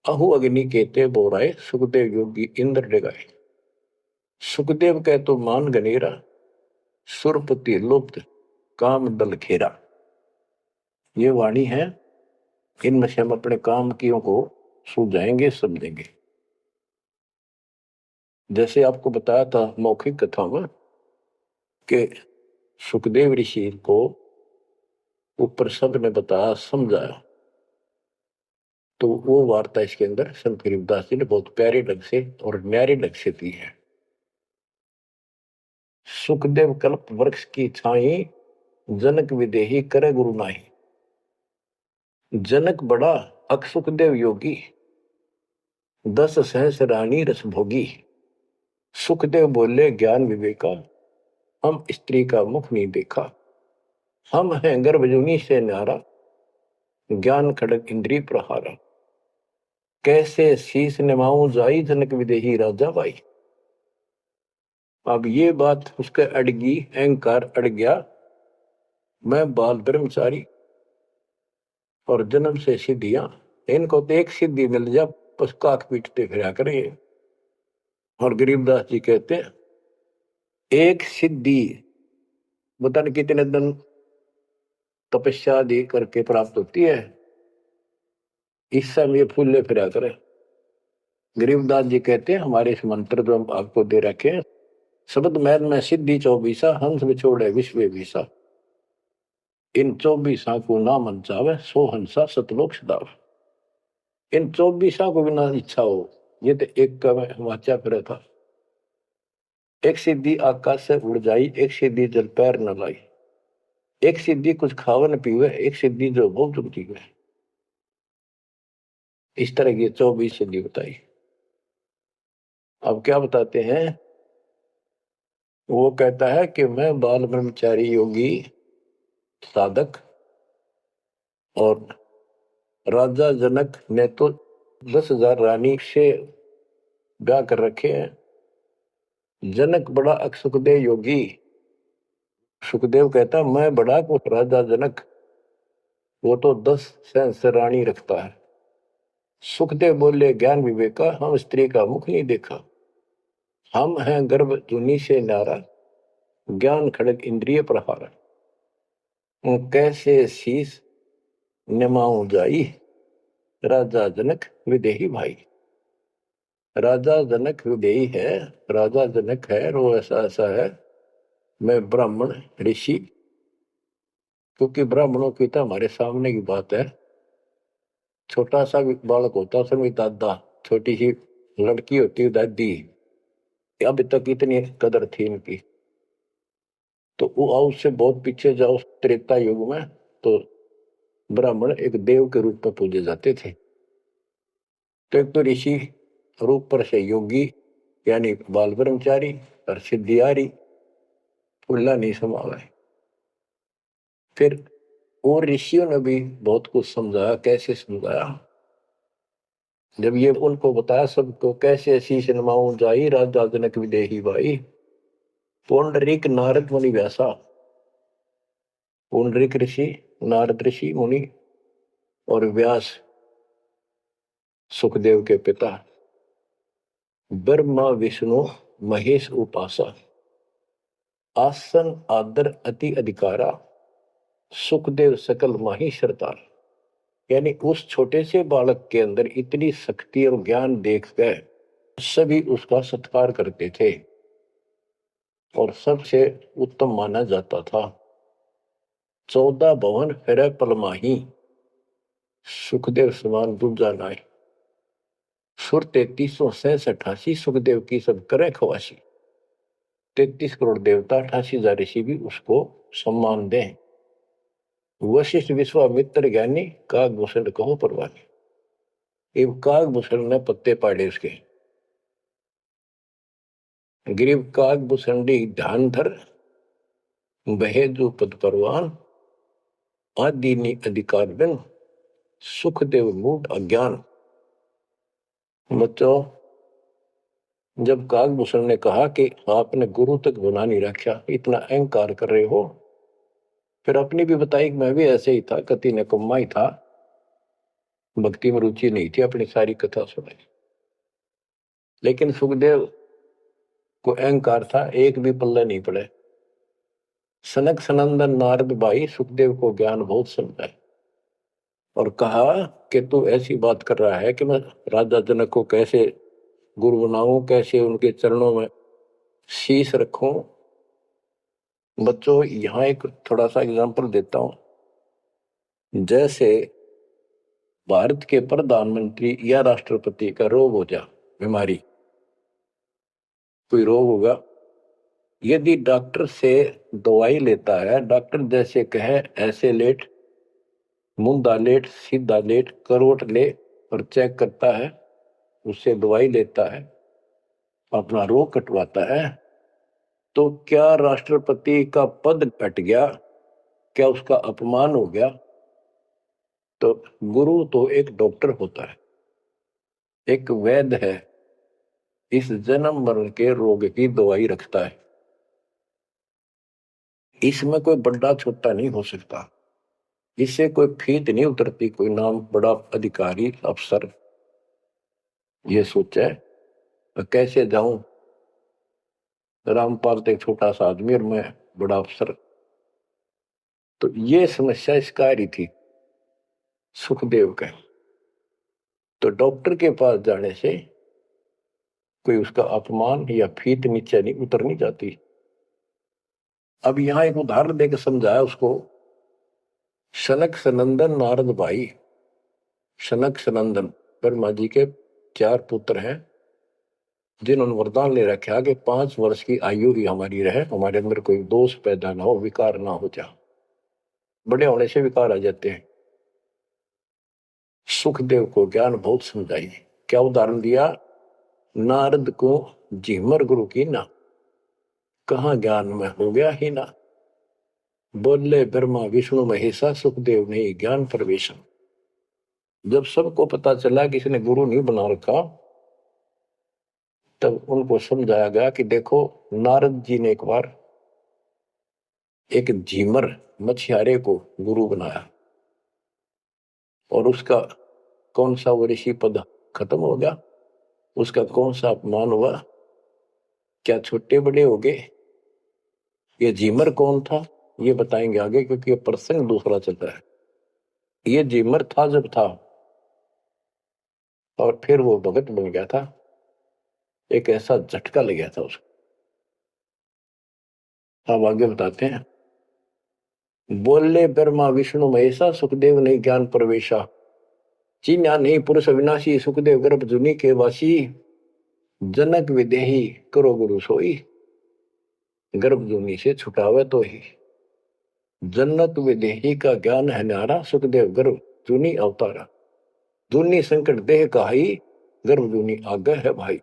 Speaker 1: अहु अग्नि केते बोराए, सुखदेव योगी इंद्र डगाए। सुखदेव कह तो मान गनेरा, सुरपति लुप्त काम दल घेरा। ये वाणी है, इनमें से हम अपने काम कियों को सुलझाएंगे, समझेंगे। जैसे आपको बताया था मौखिक कथा में कि सुखदेव ऋषि को ऊपर सब ने बताया, समझाया, तो वो वार्ता इसके अंदर संत गरीबदास जी ने बहुत प्यारे ढंग से और न्यारे ढंग से दी है। सुखदेव कल्प वृक्ष की छाई, जनक विदेही करे गुरु नाही। जनक बड़ा अक सुखदेव योगी, 10 सहस रानी रस भोगी। सुखदेव बोले ज्ञान विवेका, हम स्त्री का मुख नहीं देखा। हम हैं गर्भजूनी से न्यारा, ज्ञान खड़ग इंद्री प्रहारा। कैसे शीस निमाऊं जाई, जनक विदेही राजा बाई। अब ये बात उसके अड़गी, अहंकार अड़ गया। मैं बाल ब्रह्मचारी और जन्म से सिद्धियां, इनको तो एक सिद्धि मिल जा, पुष्काक पीटते फिरा करें। और गरीबदास जी कहते हैं, एक सिद्धि बता नहीं कितने दिन तपस्या आदि करके प्राप्त होती है, इस समय फूले फिरा करे। गरीबदास जी कहते हैं, हमारे इस मंत्र जो हम आपको दे रखे हैं, शब्द मैद में सिद्धि 24, हंस बिछोड़े विश्व विसा। इन 24 को ना मन चावे, सो हंसा सतलोक सदावे। इन 24 को बिना इच्छा हो, ये तो एक का वाचा फिर था। एक सिद्धि आकाश से उड़ जाई, एक सिद्धि जल पैर न लाई। एक सिद्धि कुछ खावे न पीवे, एक सिद्धि जो बहुत चुकती है। इस तरह की 24 सिद्धि बताई। अब क्या बताते हैं, वो कहता है कि मैं बाल ब्रह्मचारी योगी साधक, और राजा जनक ने तो 10,000 रानी से ब्याह कर रखे हैं। जनक बड़ा अक सुखदेव योगी। सुखदेव कहता मैं बड़ा को राजा जनक, वो तो 10 सहस्त्र रानी रखता है। सुखदेव बोले ज्ञान विवेका, हम स्त्री का मुख नहीं देखा। हम हैं गर्भ जूनी से नारा, ज्ञान खड़ग इंद्रिय प्रहारा। कैसे शीस निमाऊं जाई, राजा जनक विदेही भाई। राजा जनक विदेही है, राजा जनक है, वो ऐसा ऐसा है। मैं ब्राह्मण ऋषि, क्योंकि ब्राह्मणों की तो हमारे सामने की बात है। छोटा सा बालक होता है, उसमें दादा, छोटी सी लड़की होती है दादी। अभी तक इतनी कदर थी इनकी। तो वो उससे बहुत पीछे जाओ, त्रेता युग में तो ब्राह्मण एक देव के रूप में पूजे जाते थे। तो एक तो ऋषि रूप पर से योगी यानी बाल ब्रह्मचारी, और सिद्धियारी फुल्ला नहीं समावे। फिर और ऋषियों ने भी बहुत कुछ समझाया। कैसे समझाया, जब ये उनको बताया सबको, कैसे शीश नमाऊं जाई, राजा जनक विदेही भाई। पुंडरीक नारद मुनि व्यासा, पुंडरीक ऋषि, नारद ऋषि मुनि और व्यास सुखदेव के पिता, ब्रह्मा विष्णु महेश उपासा। आसन आदर अति अधिकारा, सुखदेव सकल माही सरदार। यानी उस छोटे से बालक के अंदर इतनी शक्ति और ज्ञान देखकर सभी उसका सत्कार करते थे और सबसे उत्तम माना जाता था। 14 भवन फिरै पलमाही, सुखदेव समान दूजा नाई। सुर 3368 सुखदेव की सब करे खवासी। 33 करोड़ देवता 88,000 ऋषि भी उसको सम्मान दें। वशिष्ठ विश्वामित्र ज्ञानी कागभूषण कहो परवानी। इब कागभूषण ने पत्ते पाड़े उसके। ग्रीव कागभूषणी ध्यान धर, बहेजु पद परवान, आदि अधिकार बिन, सुखदेव मूड अज्ञान। बच्चों, जब कागभूषण ने कहा कि आपने गुरु तक बना नहीं रखा, इतना अहंकार कर रहे हो, फिर अपनी भी बताई कि मैं भी ऐसे ही था, कति निकम्मा ही था, भक्ति में रुचि नहीं थी, अपनी सारी कथा सुनाई। लेकिन सुखदेव को अहंकार था, एक भी पल्ला नहीं पड़े। सनक सनंदन नारद भाई सुखदेव को ज्ञान बहुत समझाए और कहा कि तू ऐसी बात कर रहा है कि मैं राजा जनक को कैसे गुरु बनाऊं, कैसे उनके चरणों में शीश रखूं। बच्चों, यहां एक थोड़ा सा एग्जांपल देता हूं। जैसे भारत के प्रधानमंत्री या राष्ट्रपति का रोग हो जा, बीमारी, कोई रोग होगा, यदि डॉक्टर से दवाई लेता है, डॉक्टर जैसे कहे ऐसे लेट, मुंदा लेट, सीधा लेट, करवट ले और चेक करता है, उससे दवाई लेता है, अपना रोग कटवाता है, तो क्या राष्ट्रपति का पद हट गया? क्या उसका अपमान हो गया? तो गुरु तो एक डॉक्टर होता है, एक वैद्य है, इस जन्म मरण के रोग की दवाई रखता है। इसमें कोई बड़ा छोटा नहीं हो सकता, इससे कोई फीत नहीं उतरती। कोई नाम बड़ा अधिकारी अफसर ये सोचे कैसे जाऊं, रामपाल तो एक छोटा सा आदमी और मैं बड़ा अफसर। तो ये समस्या इस कार्य थी सुखदेव का। तो डॉक्टर के पास जाने से कोई उसका अपमान या फीत नीचे नहीं उतरनी जाती। अब यहां एक उदाहरण देकर समझाया उसको। सनक सनंदन नारद भाई, सनक सनंदन ब्रह्मा जी के 4 पुत्र हैं, जिन्होंने वरदान ले रखा कि 5 वर्ष की आयु ही हमारी रहे, हमारे अंदर कोई दोष पैदा ना हो, विकार ना हो जा। बड़े होने से विकार आ जाते हैं। सुखदेव को ज्ञान बहुत समझाई। क्या उदाहरण दिया? नारद को झिमर गुरु की ना, कहा ज्ञान में हो गया ही ना। बोले ब्रह्मा विष्णु महेशा, सुखदेव ने ज्ञान प्रवेशन। जब सबको पता चला कि इसने गुरु नहीं बना रखा, तब उनको समझाया गया कि देखो, नारद जी ने एक बार एक झीमर मछियारे को गुरु बनाया और उसका कौन सा वो ऋषि पद खत्म हो गया, उसका कौन सा अपमान हुआ, क्या छोटे बड़े हो गए। ये झीमर कौन था ये बताएंगे आगे, क्योंकि ये प्रसंग दूसरा चल रहा है। ये झीमर था जब था और फिर वो भगत बन गया था, एक ऐसा झटका लग गया था उसको। अब आगे बताते हैं। बोले ब्रह्मा विष्णु महेशा, सुखदेव ने ज्ञान प्रवेशा। चीन्या नहीं पुरुष अविनाशी, सुखदेव गर्भ जुनी के वासी। जनक विदेही करो गुरु सोई, गर्भ जूनी से छुटावे तो ही। जनक विदेही का ज्ञान है न्यारा, सुखदेव गर्भ जूनी अवतारा। जूनी संकट देह कहाई, गर्भ जूनी आगे है भाई।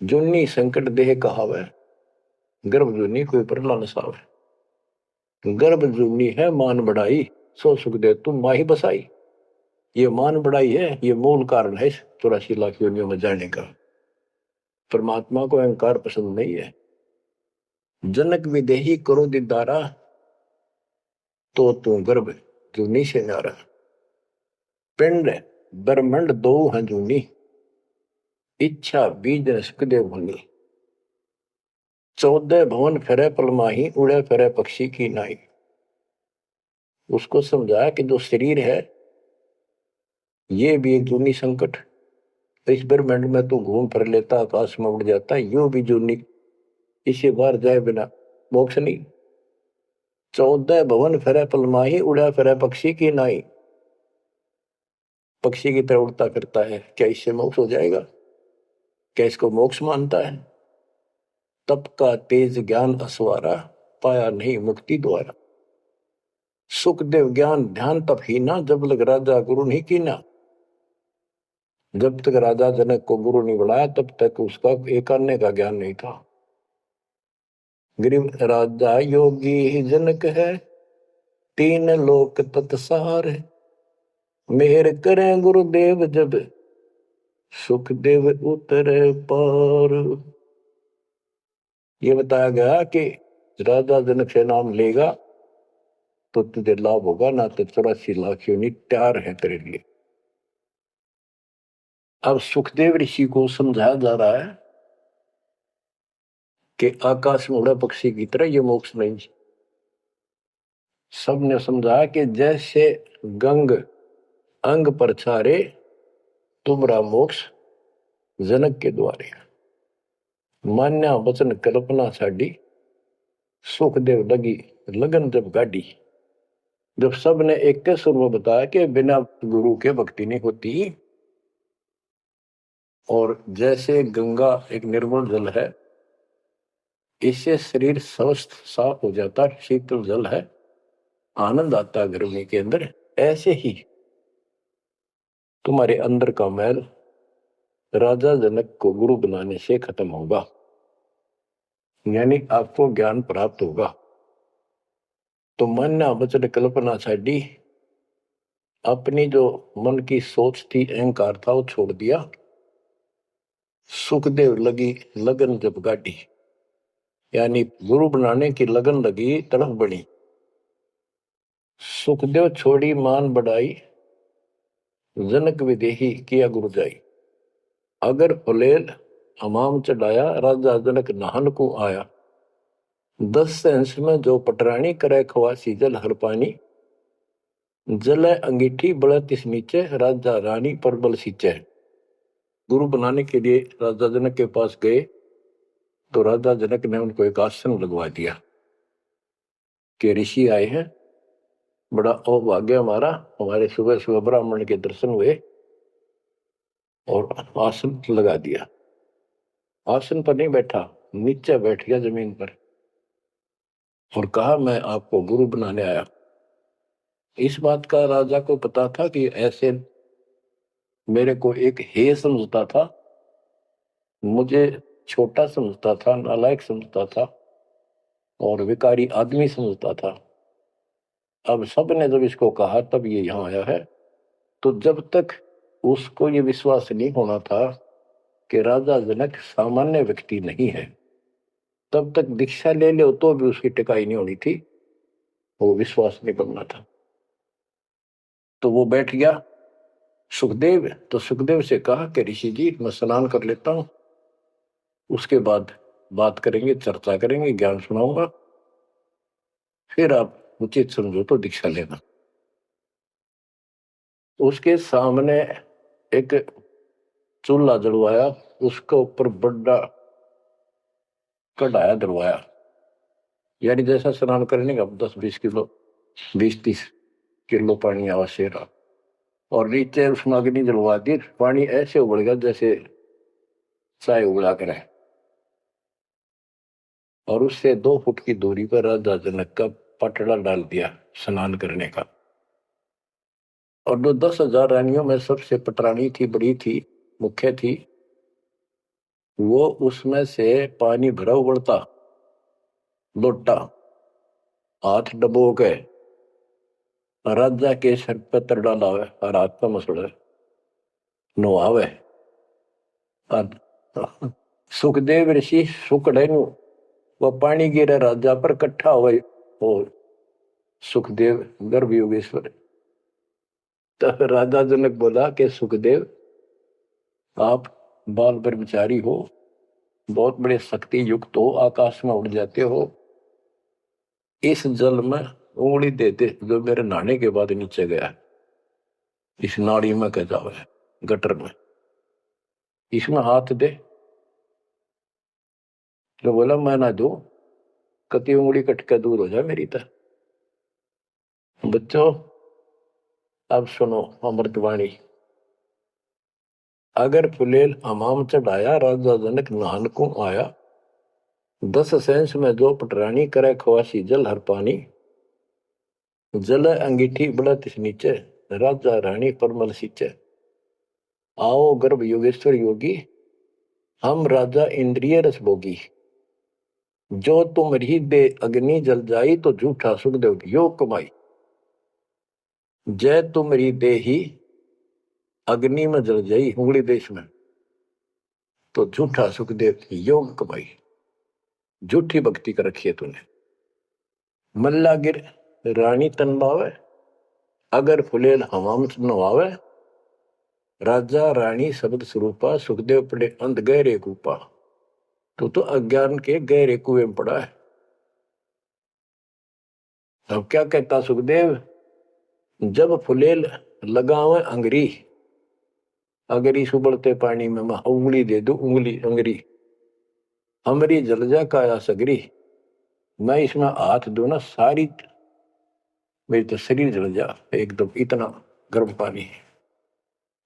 Speaker 1: जूनी संकट देह कहावे, गर्भ जूनी कोई परला न सावे। गर्भ जूनी है मान बढ़ाई, सो सुखदेव तुम माही बसाई। ये मान बढ़ाई है, ये मूल कारण है 84 लाख योनियों में जाने का। परमात्मा को अहंकार पसंद नहीं है। जनक विदेही करो दीदारा, तो तू गर्भ जूनी से नारा। पिंड ब्रह्मंड दो हैं जूनी, इच्छा बीज न सुखदेव भूनी। 14 भवन फिरे पलमाही, उड़े फिरे पक्षी की नाई। उसको समझाया कि जो शरीर है ये भी एक जूनी संकट। इस ब्रह्मांड में तो घूम फिर लेता, आकाश में उड़ जाता, यो भी जूनी, इसे बाहर जाए बिना मोक्ष नहीं। 14 भवन फिरे पलमाही, उड़ा फिरे पक्षी की नाई। पक्षी की तरह उड़ता फिरता है, क्या इससे मोक्ष हो जाएगा? क्या इसको मोक्ष मानता है? तप का तेज ज्ञान असवारा, पाया नहीं मुक्ति द्वारा। सुखदेव ज्ञान ध्यान तप ही ना, जब लग राजा गुरु नहीं कीना। जब तक राजा जनक को गुरु नहीं बनाया तब तक उसका एक अन्य का ज्ञान नहीं था। गरीब राजा योगी जनक है, तीन लोक तत्सार है। मेहर करें गुरुदेव जब, सुखदेव उतरे पार। ये बताया गया कि राजा जनक से नाम लेगा तो तुझे लाभ होगा, ना तो 84 लाख योनि तैयार है तेरे लिए। अब सुखदेव ऋषि को समझाया जा रहा है कि आकाश में उड़ा पक्षी की तरह ये मोक्ष नहीं। सबने समझाया कि जैसे गंग अंग पर छारे, तुमरा मोक्ष जनक के द्वारे। मान्या वचन कल्पना साडी, सुखदेव लगी लगन जब गाड़ी। जब सब ने एक के सुर में बताया कि बिना गुरु के भक्ति नहीं होती, और जैसे गंगा एक निर्मल जल है, इससे शरीर स्वस्थ साफ हो जाता, शीतल जल है, आनंद आता गर्मी के अंदर, ऐसे ही तुम्हारे अंदर का मैल राजा जनक को गुरु बनाने से खत्म होगा, यानी आपको ज्ञान प्राप्त होगा। तो मानना वचन कल्पना छाड़ी, अपनी जो मन की सोच थी, अहंकार था, वो छोड़ दिया। सुखदेव लगी लगन जब गाड़ी, यानी गुरु बनाने की लगन लगी, तड़फ बनी। सुखदेव छोड़ी मान बढ़ाई, जनक विदेही किया गुरु जाई। अगर फुलेल हमाम चढ़ाया, राजा जनक नाहन को आया। 10 सेंस में जो पटरानी करे खवासी जल हर पानी। जल अंगीठी बड़ा तिस नीचे, राजा रानी पर बल सींचे। गुरु बनाने के लिए राजा जनक के पास गए तो राजा जनक ने उनको एक आसन लगवा दिया कि ऋषि आए हैं, बड़ा अभाग्य हमारा, हमारे सुबह सुबह ब्राह्मण के दर्शन हुए, और आसन लगा दिया। आसन पर नहीं बैठा, नीचे बैठ गया जमीन पर, और कहा मैं आपको गुरु बनाने आया। इस बात का राजा को पता था कि ऐसे मेरे को एक हे समझता था, मुझे छोटा समझता था, नालायक समझता था, और विकारी आदमी समझता था। अब सबने जब इसको कहा तब ये यहां आया है। तो जब तक उसको ये विश्वास नहीं होना था कि राजा जनक सामान्य व्यक्ति नहीं है, तब तक दीक्षा ले लो तो भी उसकी टिकाई नहीं होनी थी, वो विश्वास नहीं करना था। तो वो बैठ गया सुखदेव। तो सुखदेव से कहा कि ऋषि जी मैं स्नान कर लेता हूं, उसके बाद बात करेंगे, चर्चा करेंगे, ज्ञान सुनाऊंगा, फिर आप उचित समझो तो दीक्षा लेना। उसके सामने एक चूल्हा जलवाया, उसके ऊपर बड़ा कढ़ाया दलवाया, यानी जैसा स्नान करने का 10-20 किलो 20-30 किलो पानी आवश्यक रहा, और नीचे उसमें अग्नि जलवा दी। पानी ऐसे उबल गया जैसे चाय उबला करे, और उससे 2 फुट की दूरी पर राजा जनक का पटड़ा डाल दिया स्नान करने का। और जो 10,000 रानियों में सबसे पटरानी थी, बड़ी थी, मुख्य थी, वो उसमें से पानी भरा उबलता लोटा हाथ डबो के राजा के सर पर तर डाला हुआ और हाथ का मसड़ा नुआवे। सुखदेव ऋषि सुकड़े नु वह पानी गिरे राजा पर कट्ठा हुए, और सुखदेव गर्भ योगेश्वर। तब राजा जनक बोला कि सुखदेव आप बाल ब्रह्मचारी हो, बहुत बड़े शक्ति युक्त हो, आकाश में उड़ जाते हो, इस जल में उंगली देते जो मेरे नहाने के बाद नीचे गया, इस नाड़ी में कह जावे गटर में, इसमें हाथ दे। तो बोला मैं ना दू, कति उंगली कट के दूर हो जाए मेरी तरह। बच्चों अब सुनो अमृतवाणी। अगर फुलेल अमाम चढ़ाया, राजा जनक नहान को आया। 10 सेंस में जो पटरानी करे खवासी जल हर पानी। जल अंगीठी बढ़त नीचे, राजा रानी परमल सींचे। आओ गर्भ योगेश्वर योगी, हम राजा इंद्रिय रस भोगी। जो तुम रही दे अग्नि जल जाई, तो झूठा सुखदेव योग कमाई। जय तुम री दे ही अग्नि में जल जाई, उंगली देश में, तो झूठा सुखदेव योग कमाई। झूठी भक्ति कर रखी है तूने। मल्ला गिर रानी तन बावे, अगर फुलेल हवाम नवावे। राजा रानी शब्द स्वरूपा, सुखदेव पड़े अंध गहरे कूपा। तो अज्ञान के गहरे कुएं में पड़ा है। अब क्या कहता सुखदेव, जब फुलेल लगावे अंगरी। अगर इस उबलते पानी में मैं उंगली दे दू, उंगली अंगरी, हमरी जलजा काया सगरी। मैं इसमें हाथ दू ना, सारी मेरी तो शरीर जल जा एकदम, इतना गर्म पानी है।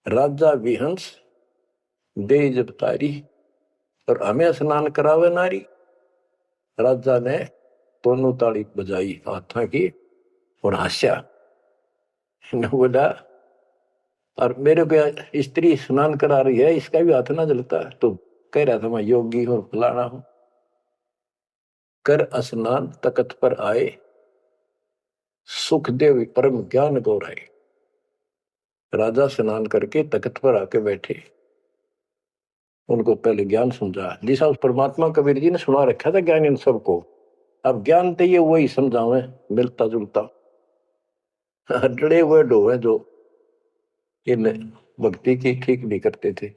Speaker 1: राजा विहंस दे जब तारी, और हमें स्नान करावे नारी। राजा ने दोनों ताली बजाई हाथा की और हंसा। बोला और मेरे को स्त्री स्नान करा रही है, इसका भी हाथ ना जलता। तो कह रहा था मैं योगी हूं, फलाना हूं। कर स्नान तकत पर आए, सुखदेव परम ज्ञान गौराए। राजा स्नान करके तकत पर आके बैठे, उनको पहले ज्ञान समझा। जिसा उस परमात्मा कबीर जी ने सुना रखा था ज्ञान इन सबको। अब ज्ञान तो ये वही समझावे, मिलता जुलता। डरे हुए डोवे जो इन भक्ति की ठीक नहीं करते थे,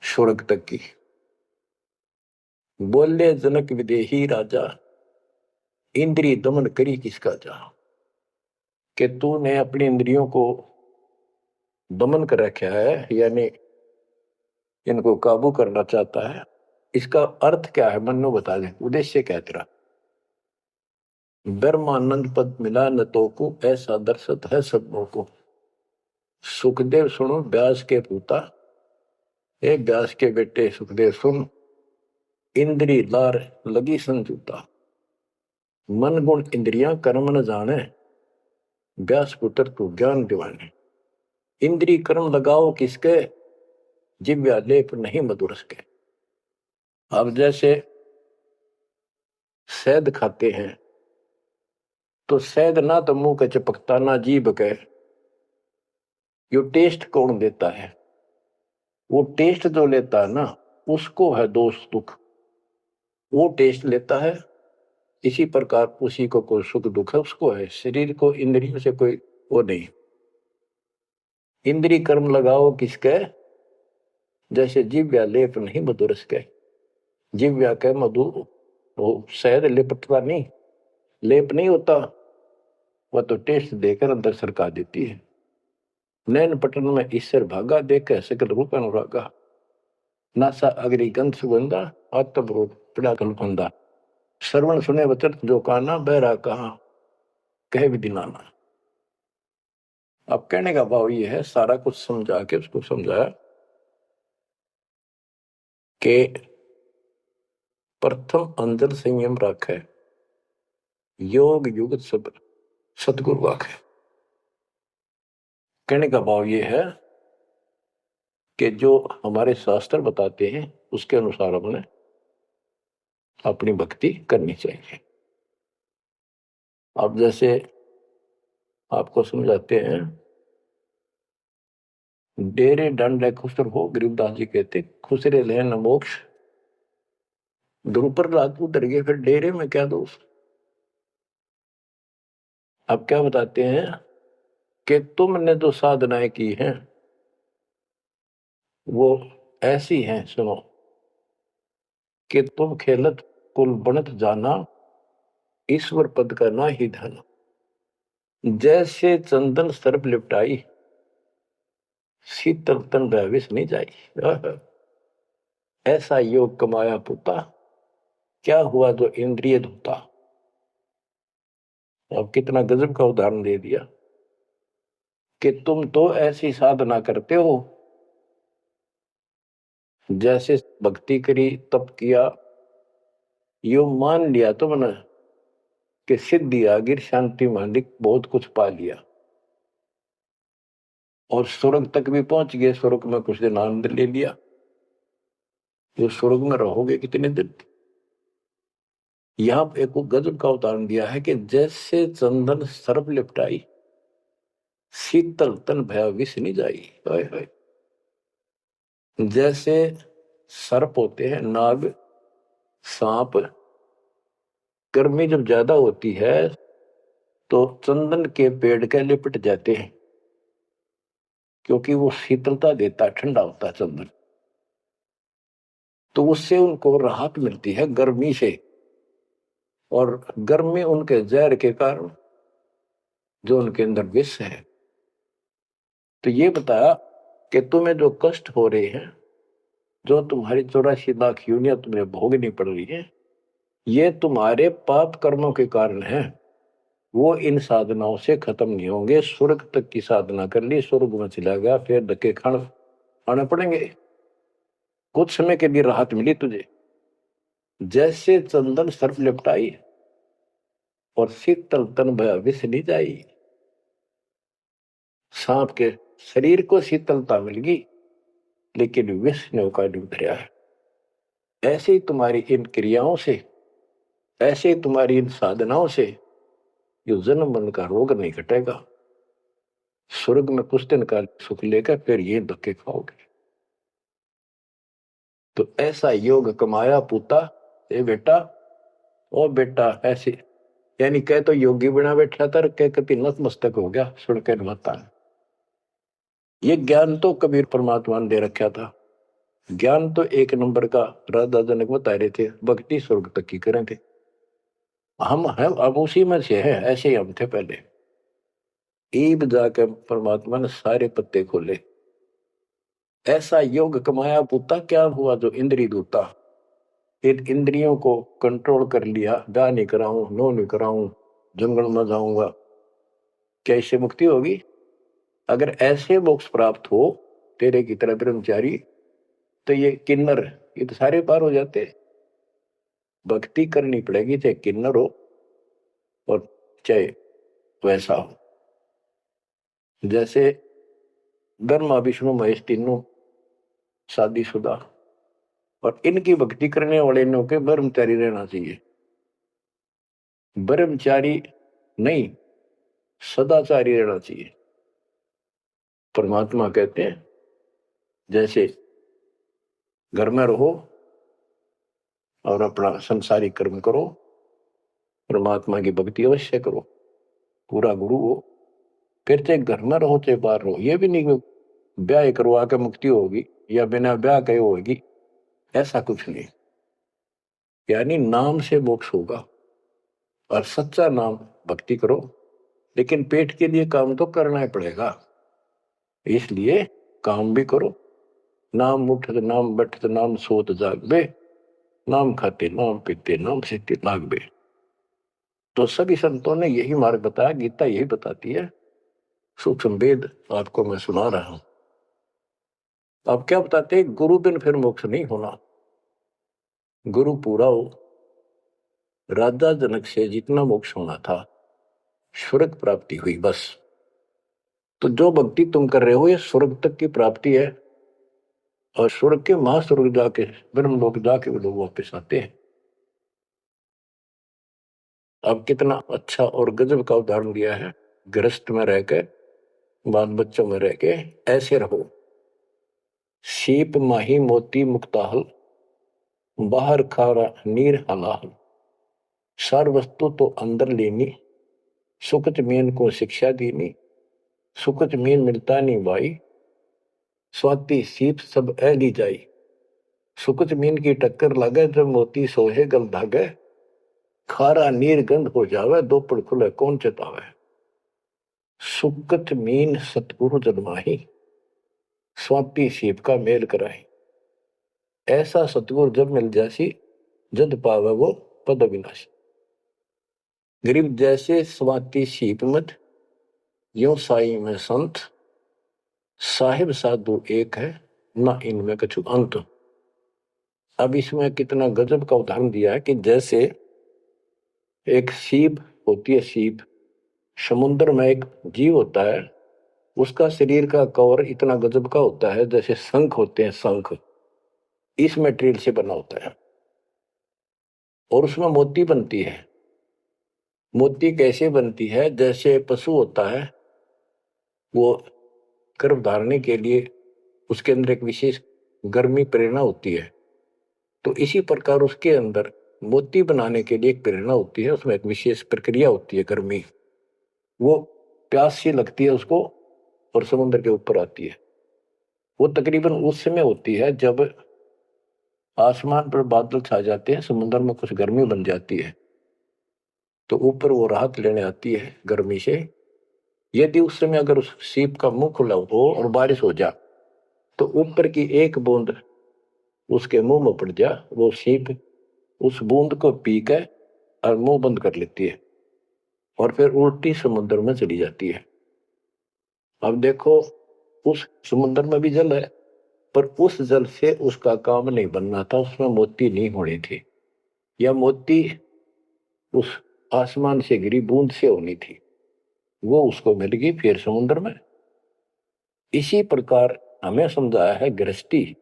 Speaker 1: स्वर्ग तक की। बोले जनक विदेही राजा, इंद्रिय दमन करी किसका जा। कि तूने अपनी इंद्रियों को दमन कर रखा है, यानी इनको काबू करना चाहता है। इसका अर्थ क्या है, मन्नो बता दे, उद्देश्य क्या तेरा। ब्रह्मानंद पद मिला न तो को, ऐसा दर्शत है सबों को। सुखदेव सुनो व्यास के पूता, ए व्यास के बेटे सुखदेव सुन। इंद्री लार लगी संजूता, मन गुण इंद्रियां कर्म न जाने। व्यास पुत्र तू ज्ञान दिवाने। इंद्री कर्म लगाओ किसके, जिव्या लेप नहीं मधुरस के। अब जैसे शहद खाते हैं, तो शहद ना तो मुंह के चिपकता, ना जीभ के। यो टेस्ट कौन देता है, वो टेस्ट जो लेता है ना, उसको है दोष दुख। वो टेस्ट लेता है, इसी प्रकार उसी को कोई सुख दुख है, उसको है। शरीर को इंद्रियों से कोई वो नहीं। इंद्री कर्म लगाओ किसके, जैसे जिव्या लेप नहीं मधुरस के। जिव्या के मधु, वो शहद लिपटता नहीं, लेप नहीं होता, वह तो टेस्ट देकर अंदर सरका देती है। नैन पटन में ईश्वर भागा, देखे सकल रूप अनुरागा। नासा अग्नि गंध सुगंधा, आत्मरूप पड़ा कल्पंदा। श्रवण सुने वचन जो काना, बहरा कहा कहे विधि नाना। अब कहने का भाव ये है, सारा कुछ समझा के उसको समझाया कि प्रथम अंदर संयम रखे, योग युगत सब सतगुरु वाखे। कहने का भाव ये है कि जो हमारे शास्त्र बताते हैं उसके अनुसार हमने अपनी भक्ति करनी चाहिए। अब जैसे आपको समझाते हैं, डेरे डंडे खुसर हो, गरीबदास जी कहते खुसरे ले न मोक्ष। द्रुपर रात उतर गए, फिर डेरे में क्या दोष। अब क्या बताते हैं कि तुमने जो साधनाएं की हैं वो ऐसी हैं, सुनो, कि तुम खेलत कुल बनत जाना, ईश्वर पद का ना ही धन। जैसे चंदन सर्प लिपटाई, शीतल तन विष नहीं जाई। ऐसा योग कमाया पुता, क्या हुआ जो इंद्रिय धोता। अब कितना गजब का उदाहरण दे दिया कि तुम तो ऐसी साधना करते हो, जैसे भक्ति करी, तप किया, यो मान लिया तुमने कि सिद्धि आ गई, शांति मालिक, बहुत कुछ पा लिया और स्वर्ग तक भी पहुंच गए। स्वर्ग में कुछ दिन आनंद ले लिया। जो स्वर्ग में रहोगे कितने दिन। यहां एक गजब का उदाहरण दिया है कि जैसे चंदन सर्प लिपटाई, शीतल तन भया विष नहीं जाई। हाय हाय। जैसे सर्प होते हैं, नाग, सांप, गर्मी जब ज्यादा होती है तो चंदन के पेड़ के लिपट जाते हैं, क्योंकि वो शीतलता देता है, ठंडा होता है चंदन, तो उससे उनको राहत मिलती है गर्मी से। और गर्मी उनके जहर के कारण जो उनके अंदर विष है। तो ये बताया कि तुम्हें जो कष्ट हो रहे हैं, जो तुम्हारी 84 लाख यूनियां तुम्हें भोगनी पड़ रही है, ये तुम्हारे पाप कर्मों के कारण है। वो इन साधनाओं से खत्म नहीं होंगे। स्वर्ग तक की साधना कर ली, स्वर्ग में चला गया, फिर धक्के खाने पड़ेंगे। कुछ समय के लिए राहत मिली तुझे, जैसे चंदन सर्प लिपटाई और शीतल तन भया विष नहीं जाई। सांप के शरीर को शीतलता मिल गई, लेकिन विष ने उकाड़ उतरा है। ऐसे ही तुम्हारी इन क्रियाओं से, ऐसे ही तुम्हारी इन साधनाओं से जो जन्म मरण का रोग नहीं कटेगा। स्वर्ग में कुछ दिन का सुख लेकर फिर ये धक्के खाओगे। तो ऐसा योग कमाया पूता, ए बेटा, ओ बेटा, ऐसे यानी कह तो योगी बना बैठा था, कह कति नतमस्तक हो गया सुन के बता। ये ज्ञान तो कबीर परमात्मा ने दे रखा था। ज्ञान तो एक नंबर का राधा जनक बता रहे थे, भक्ति स्वर्ग तक की करें थे। हम हैं, अब उसी में से है, ऐसे ही हम थे पहले। ईब जाकर परमात्मा ने सारे पत्ते खोले। ऐसा योग कमाया पुता, क्या हुआ जो इंद्रिय दूता। इन इंद्रियों को कंट्रोल कर लिया, गा नहीं कराऊं, नो नहीं कराऊं, जंगल में जाऊंगा, क्या इससे मुक्ति होगी। अगर ऐसे मोक्ष प्राप्त हो तेरे की तरह ब्रह्मचारी, तो ये किन्नर, ये तो सारे पार हो जाते। भक्ति करनी पड़ेगी, चाहे किन्नर हो और चाहे वैसा हो। जैसे ब्रह्मा विष्णु महेश तीनों शादीशुदा, और इनकी भक्ति करने वाले इनों के ब्रह्मचारी रहना चाहिए। ब्रह्मचारी नहीं, सदाचारी रहना चाहिए। परमात्मा कहते हैं जैसे घर में रहो और अपना संसारी कर्म करो, परमात्मा की भक्ति अवश्य करो, पूरा गुरु हो। फिर चाहे घर में रहो चाहे बाहर रहो। ये भी नहीं ब्याह करवा के मुक्ति होगी या बिना ब्याह के होगी, ऐसा कुछ नहीं। यानी नाम से मोक्ष होगा, और सच्चा नाम भक्ति करो, लेकिन पेट के लिए काम तो करना ही पड़ेगा। इसलिए काम भी करो। नाम उठत नाम बैठत नाम सोत जागबे, नाम खाते नाम पीते नाम सीते लागबे। तो सभी संतों ने यही मार्ग बताया, गीता यही बताती है। सूक्ष्म वेद आपको मैं सुना रहा हूं। आप क्या बताते हैं, गुरु बिन फिर मोक्ष नहीं होना। गुरु पूरा हो, राजा जनक से जितना मोक्ष होना था, स्वर्ग प्राप्ति हुई बस। तो जो भक्ति तुम कर रहे हो ये स्वर्ग तक की प्राप्ति है, और स्वर्ग के महास्वर्ग जाके, ब्रह्मलोक जाके वो लोग वापस आते हैं। अब कितना अच्छा और गजब का उदाहरण दिया है। गृहस्थ में रह के, बाल बच्चों में रह के ऐसे रहो। सीप माही मोती मुक्ताहल, बाहर खारा नीर हलाहल। सार वस्तु तो अंदर लेनी, सुकच मीन को शिक्षा दीनी। सुकच मीन मिलता नहीं भाई, स्वाति सीप सब ली जाई। सुकच मीन की टक्कर लगे जब मोती सोहे गल धागे। खारा नीर गंध हो जावे, दो पड़ खुले कौन चेतावे। सुकच मीन सतगुरु जन्माही, स्वाति सीप का मेल कराई। ऐसा सतगुरु जब मिल जासी, जद पावे वो पद अविनाशी। गरीब जैसे स्वाति सीप मत, यो साई में संत, साहिब साधु एक है, ना इनमें कछु अंत। अब इसमें कितना गजब का उदाहरण दिया है कि जैसे एक सीप होती है, सीप समुद्र में एक जीव होता है, उसका शरीर का कवर इतना गजब का होता है जैसे शंख होते हैं, शंख इस मटेरियल से बना होता है, और उसमें मोती बनती है। मोती कैसे बनती है? जैसे पशु होता है, वो गर्भ धारने के लिए उसके अंदर एक विशेष गर्मी प्रेरणा होती है, तो इसी प्रकार उसके अंदर मोती बनाने के लिए एक प्रेरणा होती है, उसमें एक विशेष प्रक्रिया होती है, गर्मी, वो प्यास सी लगती है उसको और समुद्र के ऊपर आती है। वो तकरीबन उस समय होती है जब आसमान पर बादल छा जाते हैं, समुद्र में कुछ गर्मी बन जाती है, तो ऊपर वो राहत लेने आती है गर्मी से। यदि उस समय अगर उस सीप का मुंह खुला हो और बारिश हो जा, तो ऊपर की एक बूंद उसके मुंह में पड़ जा, वो सीप उस बूंद को पी के और मुंह बंद कर लेती है और फिर उल्टी समुद्र में चली जाती है। अब देखो, उस समुद्र में भी जल है, पर उस जल से उसका काम नहीं बनना था, उसमें मोती नहीं होनी थी, या मोती उस आसमान से गिरी बूंद से होनी थी, वो उसको मिल गई फिर समुद्र में। इसी प्रकार हमें समझाया है गृहस्थी,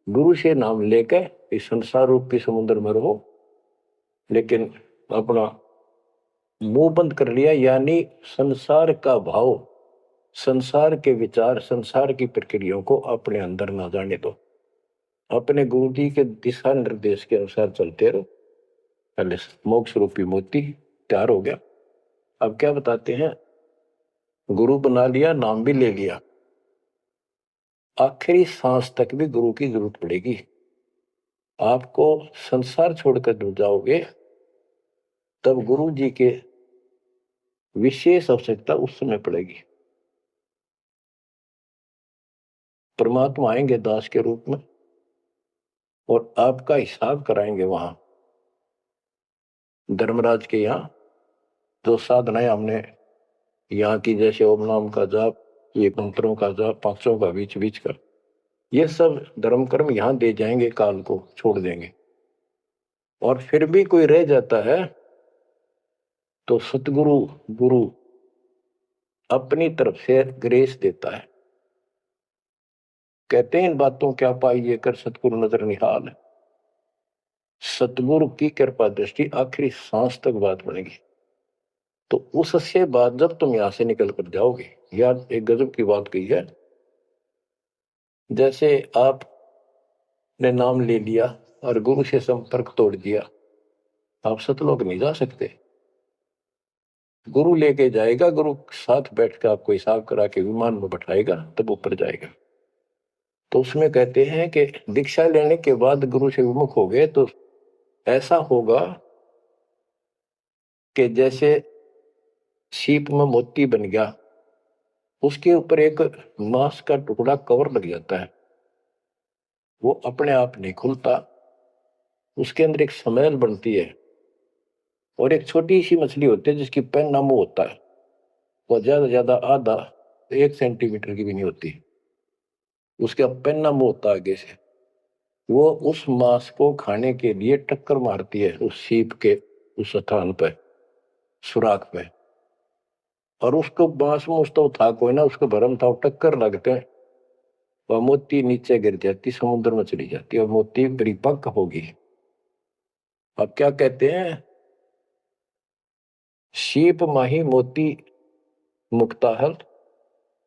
Speaker 1: गुरु से नाम लेकर इस संसार रूपी समुद्र में रहो, लेकिन अपना मुंह बंद कर लिया, यानी संसार का भाव, संसार के विचार, संसार की प्रक्रियाओं को अपने अंदर ना जाने दो, अपने गुरु जी के दिशा निर्देश के अनुसार चलते रहो। पहले मोक्ष रूपी मोती तैयार हो गया। अब क्या बताते हैं, गुरु बना लिया, नाम भी ले लिया, आखिरी सांस तक भी गुरु की जरूरत पड़ेगी। आपको संसार छोड़कर जब जाओगे, तब गुरु जी के विशेष आवश्यकता उस समय पड़ेगी। परमात्मा आएंगे दास के रूप में और आपका हिसाब कराएंगे वहां धर्मराज के यहाँ। जो साधनाएं हमने यहाँ की, जैसे ओम नाम का जाप, ये मंत्रों का जाप, पांचों का बीच बीच का, ये सब धर्म कर्म यहाँ दे जाएंगे, काल को छोड़ देंगे। और फिर भी कोई रह जाता है तो सतगुरु गुरु अपनी तरफ से ग्रेस देता है। कहते हैं इन बातों क्या पाइए कर सतगुरु नजर निहाल है। सतगुरु की कृपा दृष्टि आखिरी सांस तक बात बनेगी। तो उससे बाद जब तुम यहां से निकल कर जाओगे, यार एक गजब की बात कही है, जैसे आपने नाम ले लिया और गुरु से संपर्क तोड़ दिया, आप सतलोक नहीं जा सकते। गुरु लेके जाएगा, गुरु साथ बैठ कर आपको हिसाब करा के विमान में बैठाएगा, तब ऊपर जाएगा। तो उसमें कहते हैं कि दीक्षा लेने के बाद गुरु से विमुख हो गए तो ऐसा होगा कि जैसे सीप में मोती बन गया, उसके ऊपर एक मांस का टुकड़ा कवर लग जाता है, वो अपने आप नहीं खुलता, उसके अंदर एक स्मेल बनती है। और एक छोटी सी मछली होती है जिसकी पेन मुंह होता है, वो ज्यादा ज्यादा आधा 1 सेंटीमीटर की भी नहीं होती, उसका पेन्ना मुंह होता है आगे से, वो उस मांस को खाने के लिए टक्कर मारती है उस सीप के उस स्थान पे, सुराख पे, और उसको बांस में तो था कोई ना, उसको भरम था, टक्कर लगते हैं, वह मोती नीचे गिर जाती, समुद्र में चली जाती और मोती परिपक्व होगी। अब क्या कहते हैं, सीप माही मोती मुक्ता हल,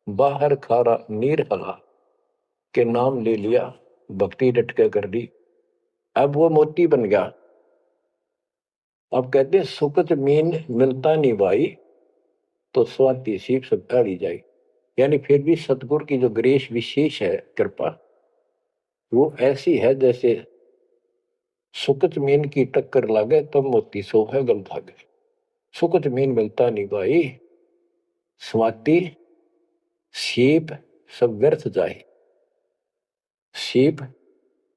Speaker 1: बाहर खारा नीर हला, के नाम ले लिया, भक्ति डटके कर दी, अब वो मोती बन गया। अब कहते हैं सुकत मीन मिलता नहीं भाई, तो स्वाति सीप सब ली जाए। यानी फिर भी सतगुरु की जो ग्रेस विशेष है, कृपा, वो ऐसी है जैसे सुकत मीन की टक्कर लागे तब मोती सो है गल भागे। सुकत मीन मिलता नहीं भाई, स्वाति सीप सब व्यर्थ जाए। सीप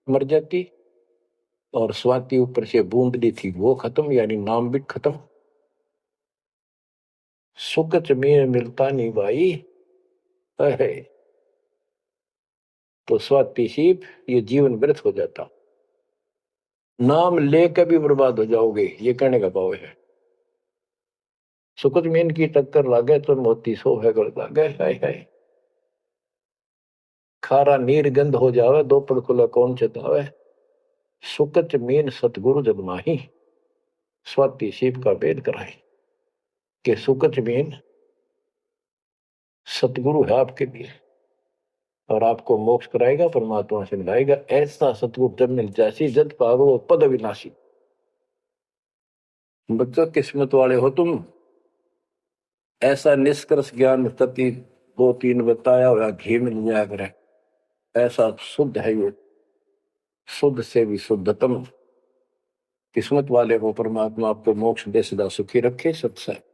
Speaker 1: मर जाती और स्वाति ऊपर से बूंदली थी वो खत्म, यानी नाम भी खत्म। सुकच में मिलता नहीं भाई। अरे तो स्वाति सीप ये जीवन व्यर्थ हो जाता। नाम लेकर भी बर्बाद हो जाओगे, ये कहने का भाव है। सुकच मीन की टक्कर लागे तो मोती सो है गल लागे। हाय हाय खारा नीर गंध हो जावे दो पड़कुला कौन चेतावे। सुकच मीन सतगुरु जब माही स्वाति सीप का भेद कराई। कि सुकच मीन सतगुरु है आपके लिए और आपको मोक्ष कराएगा, परमात्मा से मिलाएगा। ऐसा सतगुरु जब मिल जासी जद पावो वो पद अविनाशी। बच्चों किस्मत वाले हो तुम। ऐसा निष्कर्ष ज्ञान तति 2-3 बताया हुआ घी मिल जाया करे। ऐसा शुद्ध है ये, शुद्ध से भी शुद्धतम। किस्मत वाले हो, परमात्मा आपको मोक्ष दे सदा सुखी रखे। सत्संग